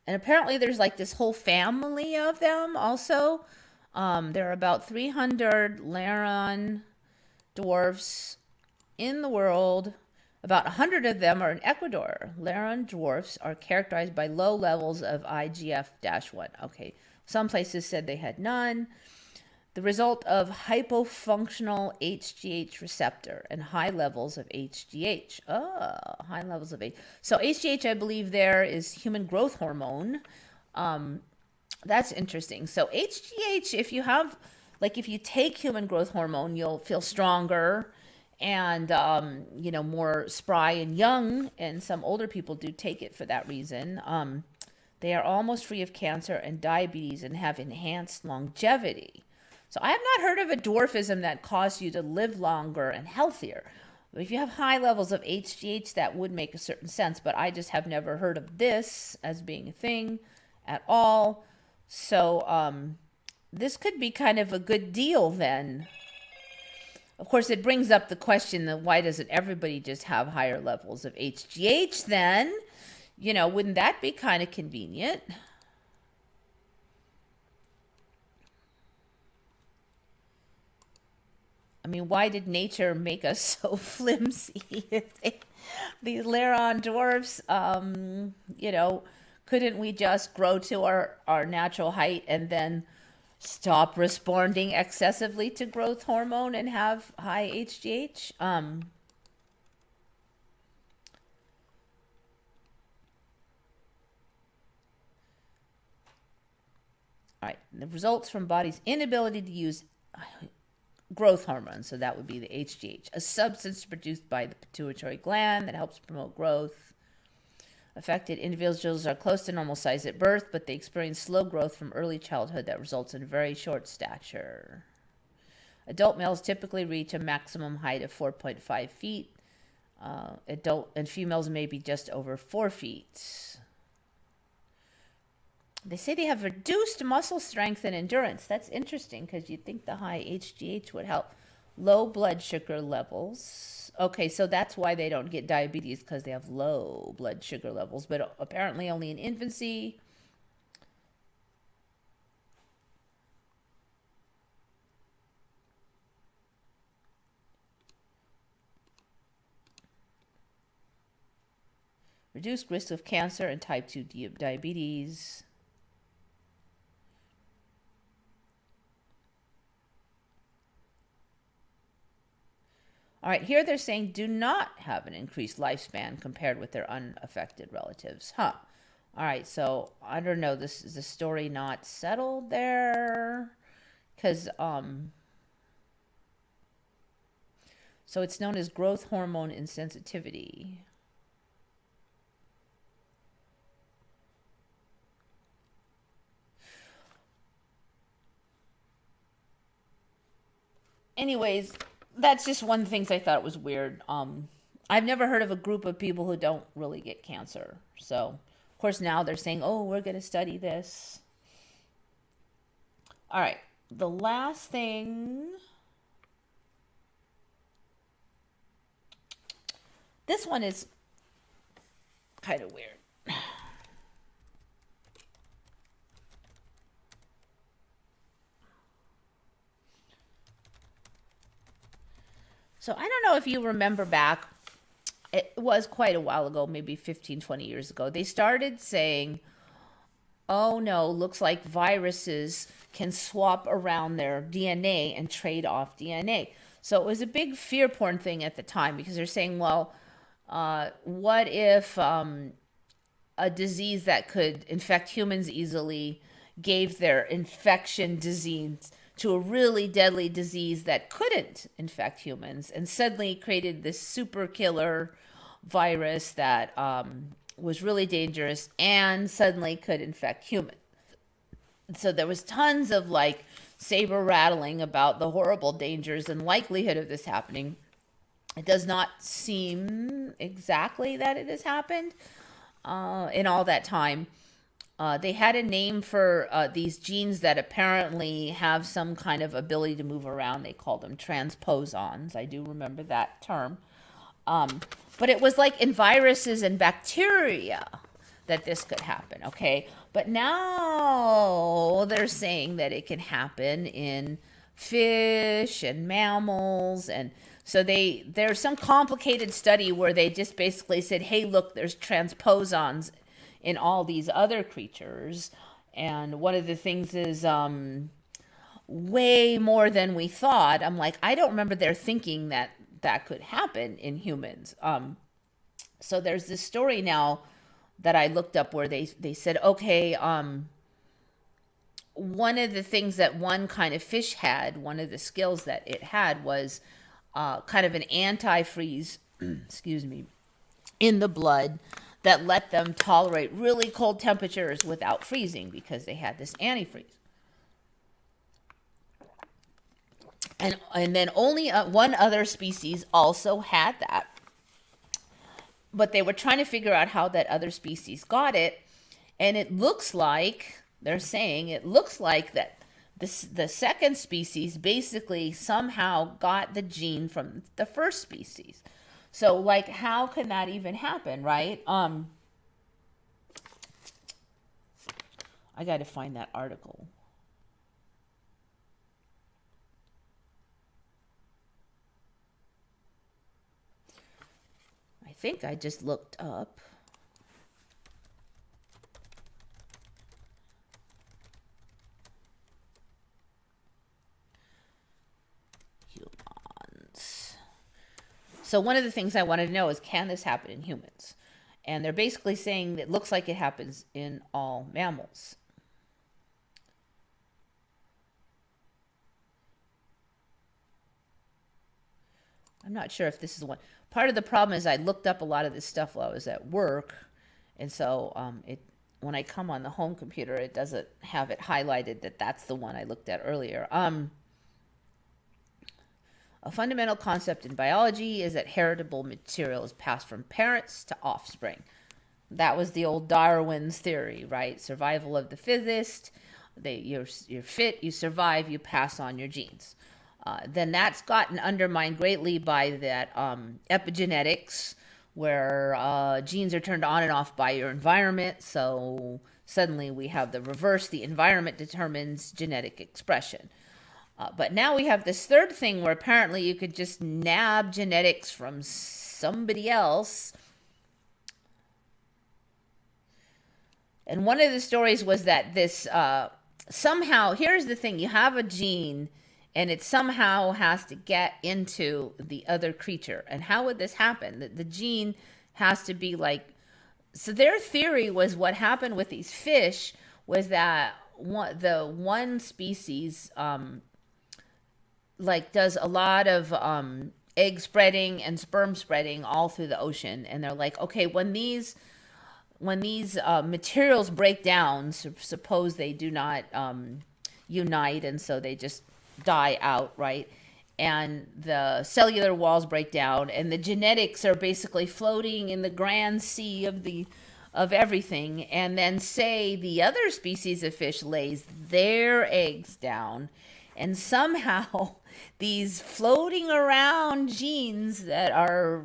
And apparently there's like this whole family of them also. There are about 300 Laron dwarves in the world. About 100 of them are in Ecuador. Laron dwarfs are characterized by low levels of IGF-1. Okay, some places said they had none. The result of hypofunctional HGH receptor and high levels of HGH. Oh, high levels of H. So HGH, I believe there is human growth hormone. That's interesting. So HGH, if you have, like if you take human growth hormone, you'll feel stronger and, more spry and young. And some older people do take it for that reason. They are almost free of cancer and diabetes and have enhanced longevity. So I have not heard of a dwarfism that caused you to live longer and healthier. If you have high levels of HGH, that would make a certain sense, but I just have never heard of this as being a thing at all. So this could be kind of a good deal then. Of course, it brings up the question that why doesn't everybody just have higher levels of HGH then? Wouldn't that be kind of convenient? I mean, why did nature make us so flimsy? These Laron dwarfs, couldn't we just grow to our natural height and then stop responding excessively to growth hormone and have high HGH? All right, the results from body's inability to use growth hormone, so that would be the HGH, a substance produced by the pituitary gland that helps promote growth. Affected individuals are close to normal size at birth, but they experience slow growth from early childhood that results in very short stature. Adult males typically reach a maximum height of 4.5 feet. Adult and females may be just over 4 feet. They say they have reduced muscle strength and endurance. That's interesting because you'd think the high HGH would help. Low blood sugar levels. Okay, so that's why they don't get diabetes, because they have low blood sugar levels, but apparently only in infancy. Reduced risk of cancer and type 2 diabetes. All right, here they're saying do not have an increased lifespan compared with their unaffected relatives. All right, so I don't know. This is the story not settled there, because so it's known as growth hormone insensitivity. Anyways, that's just one of the things I thought was weird. I've never heard of a group of people who don't really get cancer. So, of course, now they're saying, oh, we're going to study this. All right. The last thing. This one is kind of weird. So I don't know if you remember back, it was quite a while ago, maybe 15, 20 years ago. They started saying, oh no, looks like viruses can swap around their DNA and trade off DNA. So it was a big fear porn thing at the time, because they're saying, well, what if a disease that could infect humans easily gave their infection disease to a really deadly disease that couldn't infect humans, and suddenly created this super killer virus that was really dangerous and suddenly could infect humans. So there was tons of like saber rattling about the horrible dangers and likelihood of this happening. It does not seem exactly that it has happened in all that time. They had a name for these genes that apparently have some kind of ability to move around. They called them transposons. I do remember that term. But it was like in viruses and bacteria. that this could happen, okay? But now they're saying that it can happen in fish and mammals, and so there's some complicated study where they just basically said, hey, look, there's transposons in all these other creatures, and one of the things is way more than we thought. I'm like, I don't remember their thinking that that could happen in humans. So there's this story now that I looked up where they said, okay, one of the things that one kind of fish had, one of the skills that it had was kind of an antifreeze, excuse me, in the blood that let them tolerate really cold temperatures without freezing because they had this antifreeze. And then only one other species also had that. But they were trying to figure out how that other species got it. And it looks like, they're saying, it looks like that the second species basically somehow got the gene from the first species. So, like, how can that even happen, right? I got to find that article. I think I just looked up. Humans. So one of the things I wanted to know is, can this happen in humans? And they're basically saying that it looks like it happens in all mammals. I'm not sure if this is the one. Part of the problem is I looked up a lot of this stuff while I was at work, and so when I come on the home computer, it doesn't have it highlighted that that's the one I looked at earlier. A fundamental concept in biology is that heritable material is passed from parents to offspring. That was the old Darwin's theory, right? Survival of the fittest. You're fit, you survive, you pass on your genes. Then that's gotten undermined greatly by that epigenetics, where genes are turned on and off by your environment. So suddenly we have the reverse. The environment determines genetic expression. But now we have this third thing where apparently you could just nab genetics from somebody else. And one of the stories was that this somehow, here's the thing, you have a gene and it somehow has to get into the other creature. And how would this happen? The gene has to be like, so their theory was what happened with these fish was that the one species like does a lot of egg spreading and sperm spreading all through the ocean. And they're like, okay, when these materials break down, suppose they do not unite, and so they just die out, right? And the cellular walls break down, and the genetics are basically floating in the grand sea of everything. And then say the other species of fish lays their eggs down, and somehow these floating around genes that are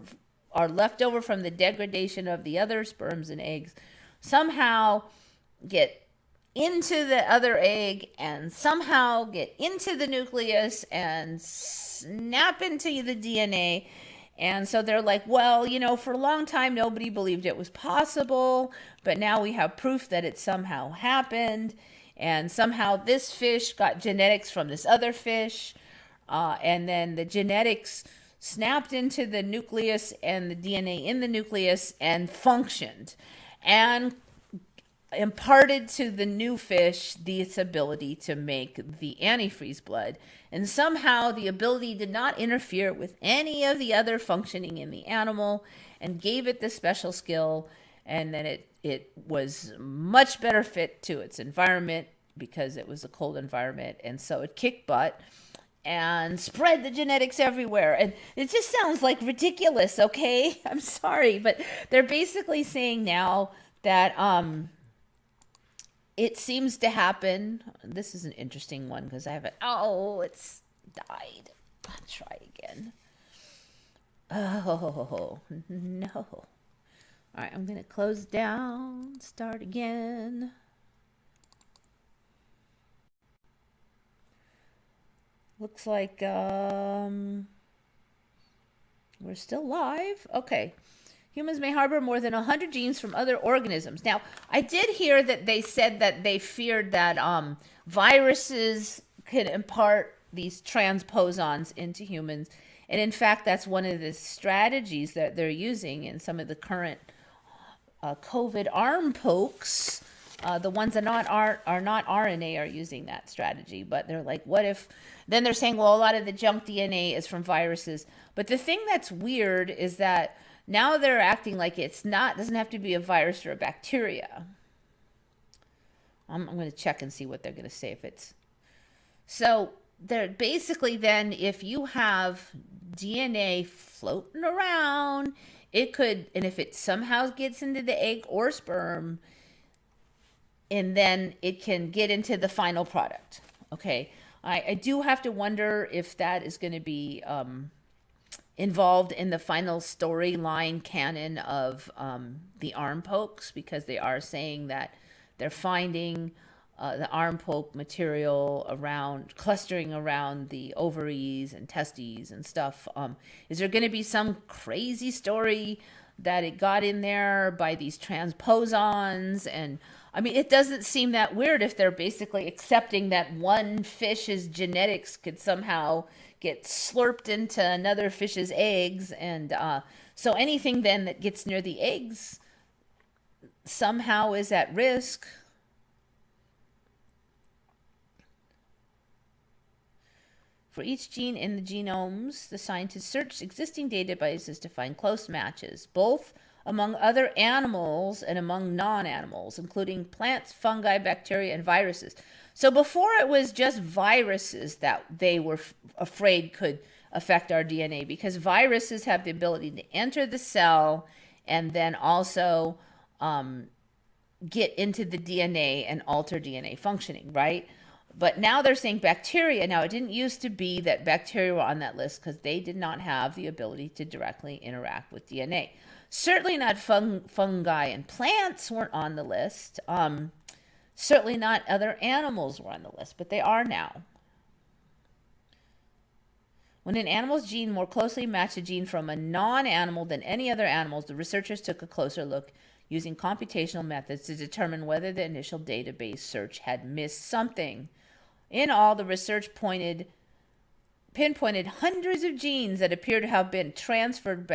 left over from the degradation of the other sperms and eggs somehow get into the other egg and somehow get into the nucleus and snap into the DNA. And so they're like, well, for a long time, nobody believed it was possible, but now we have proof that it somehow happened. And somehow this fish got genetics from this other fish. And then the genetics snapped into the nucleus and the DNA in the nucleus and functioned and imparted to the new fish this ability to make the antifreeze blood. And somehow the ability did not interfere with any of the other functioning in the animal and gave it this special skill. And then it was much better fit to its environment because it was a cold environment. And so it kicked butt and spread the genetics everywhere. And it just sounds like ridiculous, okay? I'm sorry, but they're basically saying now that it seems to happen. This is an interesting one because I haven't. Oh, it's died. I'll try again. Oh, no. All right, I'm going to close down, start again. Looks like we're still live. Okay. Humans may harbor more than 100 genes from other organisms. Now, I did hear that they said that they feared that viruses could impart these transposons into humans. And in fact, that's one of the strategies that they're using in some of the current COVID arm pokes. The ones that are not RNA are using that strategy, but they're like, what if? Then they're saying, well, a lot of the junk DNA is from viruses. But the thing that's weird is that now they're acting like it's not, doesn't have to be a virus or a bacteria. I'm going to check and see what they're going to say if it's. So they're basically then, if you have DNA floating around, it could, and if it somehow gets into the egg or sperm, and then it can get into the final product. Okay. I do have to wonder if that is going to be involved in the final storyline canon of the arm pokes, because they are saying that they're finding the arm poke material around, clustering around the ovaries and testes and stuff. Is there going to be some crazy story that it got in there by these transposons? And I mean, it doesn't seem that weird if they're basically accepting that one fish's genetics could somehow get slurped into another fish's eggs. And so anything then that gets near the eggs somehow is at risk. For each gene in the genomes, the scientists searched existing databases to find close matches, both among other animals and among non-animals, including plants, fungi, bacteria, and viruses. So before it was just viruses that they were afraid could affect our DNA, because viruses have the ability to enter the cell and then also get into the DNA and alter DNA functioning, right? But now they're saying bacteria. Now, it didn't used to be that bacteria were on that list because they did not have the ability to directly interact with DNA. Certainly not fungi and plants weren't on the list. Certainly not other animals were on the list, but they are now. When an animal's gene more closely matched a gene from a non-animal than any other animals, the researchers took a closer look using computational methods to determine whether the initial database search had missed something. In all, the research pinpointed hundreds of genes that appear to have been transferred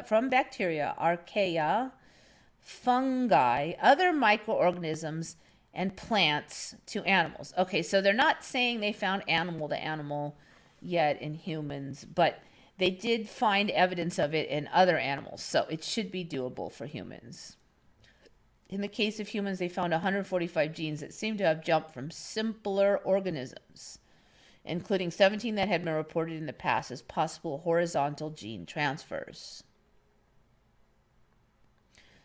from bacteria, archaea, fungi, other microorganisms, and plants to animals. Okay, so they're not saying they found animal to animal yet in humans, but they did find evidence of it in other animals, so it should be doable for humans. In the case of humans, they found 145 genes that seem to have jumped from simpler organisms, including 17 that had been reported in the past as possible horizontal gene transfers.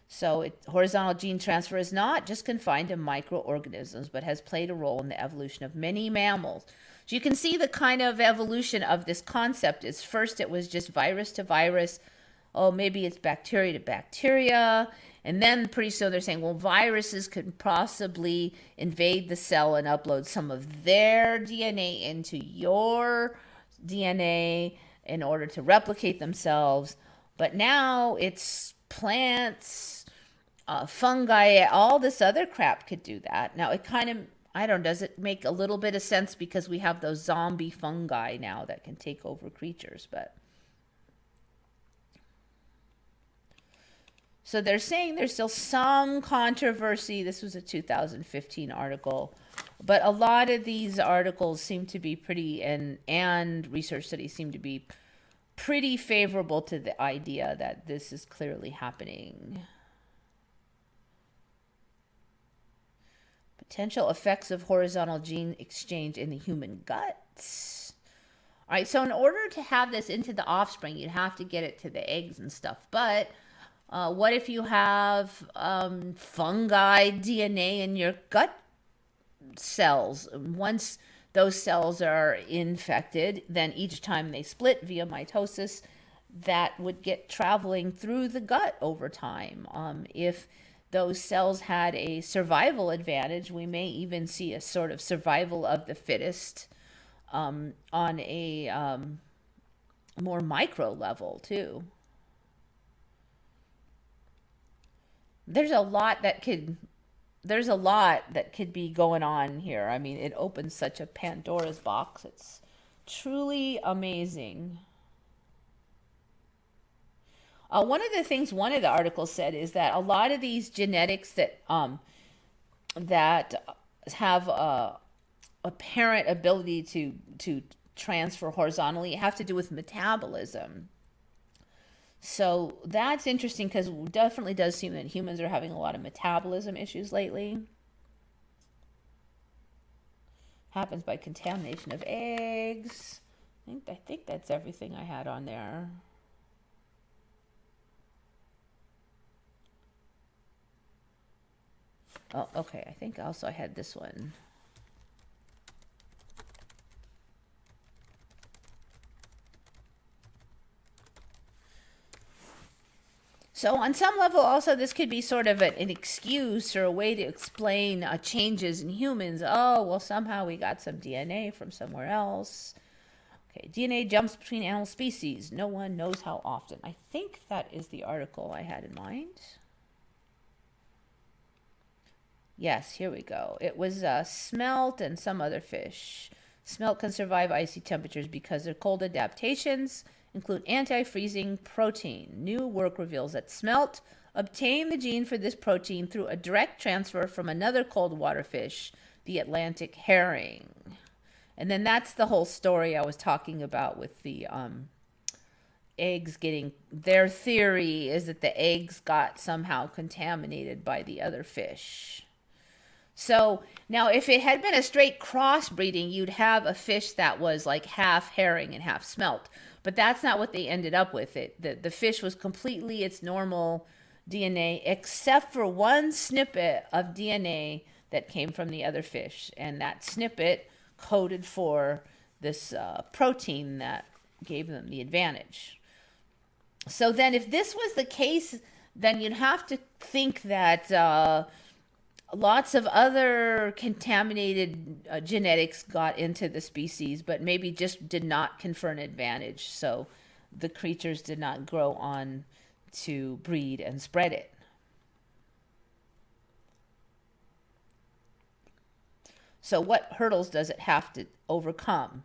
So horizontal gene transfer is not just confined to microorganisms, but has played a role in the evolution of many mammals. So you can see the kind of evolution of this concept is, first it was just virus to virus. Oh, maybe it's bacteria to bacteria. And then pretty soon they're saying, well, viruses could possibly invade the cell and upload some of their DNA into your DNA in order to replicate themselves. But now it's plants, fungi, all this other crap could do that. Now it kind of, I don't know, does it make a little bit of sense because we have those zombie fungi now that can take over creatures, but. So they're saying there's still some controversy. This was a 2015 article, but a lot of these articles seem to be pretty, and research studies seem to be pretty favorable to the idea that this is clearly happening. Potential effects of horizontal gene exchange in the human gut. All right, so in order to have this into the offspring, you'd have to get it to the eggs and stuff, but what if you have fungi DNA in your gut cells? Once those cells are infected, then each time they split via mitosis, that would get traveling through the gut over time. If those cells had a survival advantage, we may even see a sort of survival of the fittest on a more micro level too. There's a lot that could be going on here. I mean, it opens such a Pandora's box. It's truly amazing. One of the things one of the articles said is that a lot of these genetics that have a apparent ability to transfer horizontally have to do with metabolism. So that's interesting because it definitely does seem that humans are having a lot of metabolism issues lately. Happens by contamination of eggs. I think that's everything I had on there. Oh, okay. I think also I had this one. So on some level, also, this could be sort of an excuse or a way to explain changes in humans. Oh, well, somehow we got some DNA from somewhere else. Okay, DNA jumps between animal species. No one knows how often. I think that is the article I had in mind. Yes, here we go. It was smelt and some other fish. Smelt can survive icy temperatures because their cold adaptations include anti-freezing protein. New work reveals that smelt obtained the gene for this protein through a direct transfer from another cold water fish, the Atlantic herring. And then that's the whole story I was talking about with the eggs getting, their theory is that the eggs got somehow contaminated by the other fish. So now if it had been a straight crossbreeding, you'd have a fish that was like half herring and half smelt. But that's not what they ended up with. The fish was completely its normal DNA, except for one snippet of DNA that came from the other fish. And that snippet coded for this protein that gave them the advantage. So then if this was the case, then you'd have to think that lots of other contaminated genetics got into the species, but maybe just did not confer an advantage. So the creatures did not grow on to breed and spread it. So what hurdles does it have to overcome?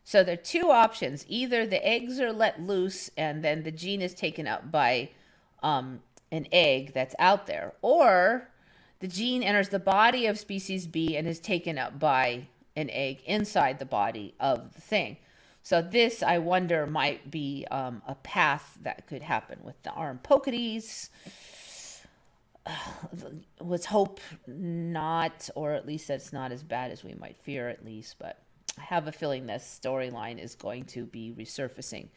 So there are two options. Either the eggs are let loose and then the gene is taken up by an egg that's out there, or the gene enters the body of species B and is taken up by an egg inside the body of the thing. So this, I wonder, might be a path that could happen with the arm poketies. Let's hope not, or at least that's not as bad as we might fear, at least, but I have a feeling this storyline is going to be resurfacing.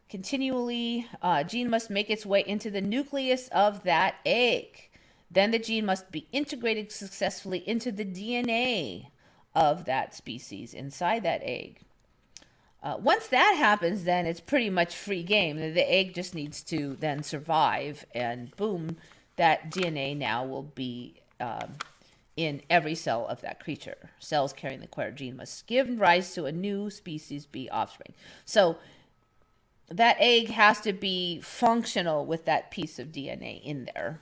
Continually, gene must make its way into the nucleus of that egg. Then the gene must be integrated successfully into the DNA of that species inside that egg. Once that happens, then it's pretty much free game. The egg just needs to then survive, and boom, that DNA now will be in every cell of that creature. Cells carrying the acquired gene must give rise to a new species B offspring. So that egg has to be functional with that piece of DNA in there,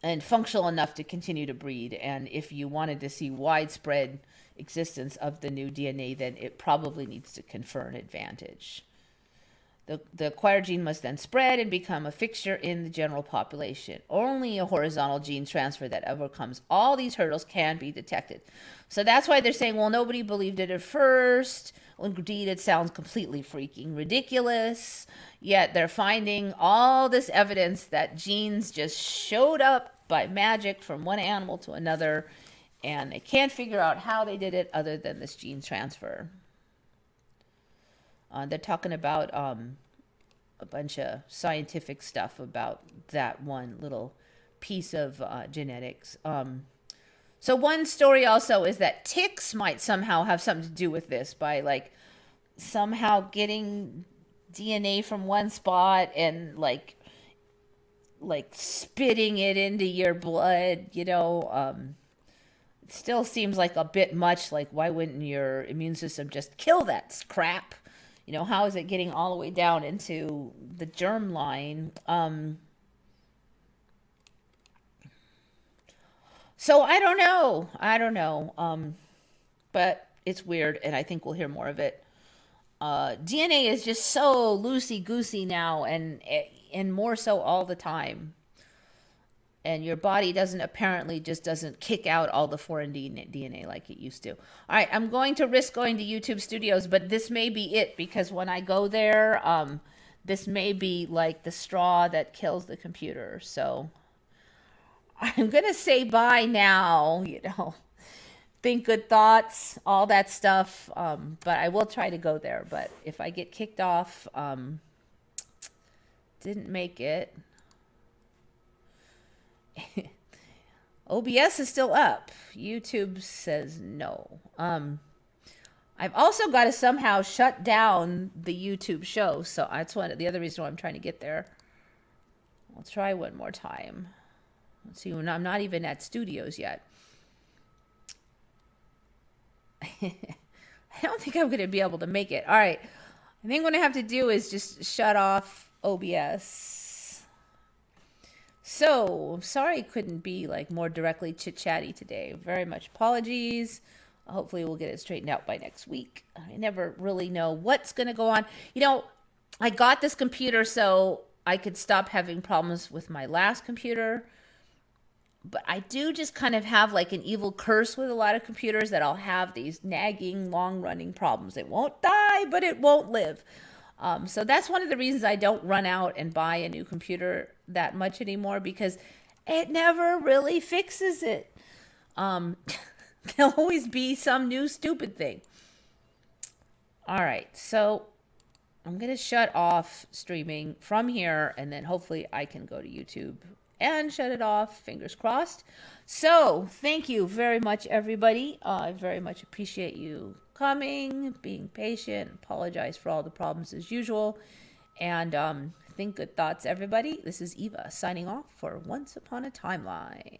and functional enough to continue to breed. And if you wanted to see widespread existence of the new DNA, then it probably needs to confer an advantage. The acquired gene must then spread and become a fixture in the general population. Only a horizontal gene transfer that overcomes all these hurdles can be detected. So that's why they're saying, well, nobody believed it at first. Indeed, it sounds completely freaking ridiculous. Yet they're finding all this evidence that genes just showed up by magic from one animal to another, and they can't figure out how they did it other than this gene transfer. They're talking about a bunch of scientific stuff about that one little piece of genetics. So one story also is that ticks might somehow have something to do with this by like somehow getting DNA from one spot and like spitting it into your blood, it still seems like a bit much. Like, why wouldn't your immune system just kill that crap? How is it getting all the way down into the germ line? So I don't know. But it's weird, and I think we'll hear more of it. DNA is just so loosey goosey now, and more so all the time. And your body doesn't kick out all the foreign DNA like it used to. All right, I'm going to risk going to YouTube Studios, but this may be it, because when I go there, this may be like the straw that kills the computer. So I'm going to say bye now, think good thoughts, all that stuff. But I will try to go there. But if I get kicked off, didn't make it. OBS is still up. YouTube says no. I've also got to somehow shut down the YouTube show. So that's the other reason why I'm trying to get there. I'll try one more time. Let's see, I'm not even at studios yet. I don't think I'm going to be able to make it. All right. I think what I have to do is just shut off OBS. So, sorry I couldn't be like more directly chit-chatty today. Very much apologies. Hopefully we'll get it straightened out by next week. I never really know what's going to go on. I got this computer so I could stop having problems with my last computer. But I do just kind of have like an evil curse with a lot of computers that I'll have these nagging, long-running problems. It won't die, but it won't live. So that's one of the reasons I don't run out and buy a new computer that much anymore, because it never really fixes it. There'll always be some new stupid thing. All right, so I'm going to shut off streaming from here, and then hopefully I can go to YouTube and shut it off, fingers crossed. So thank you very much, everybody. I very much appreciate you coming, being patient. Apologize for all the problems as usual. And think good thoughts, everybody. This is Eva signing off for Once Upon a Timeline.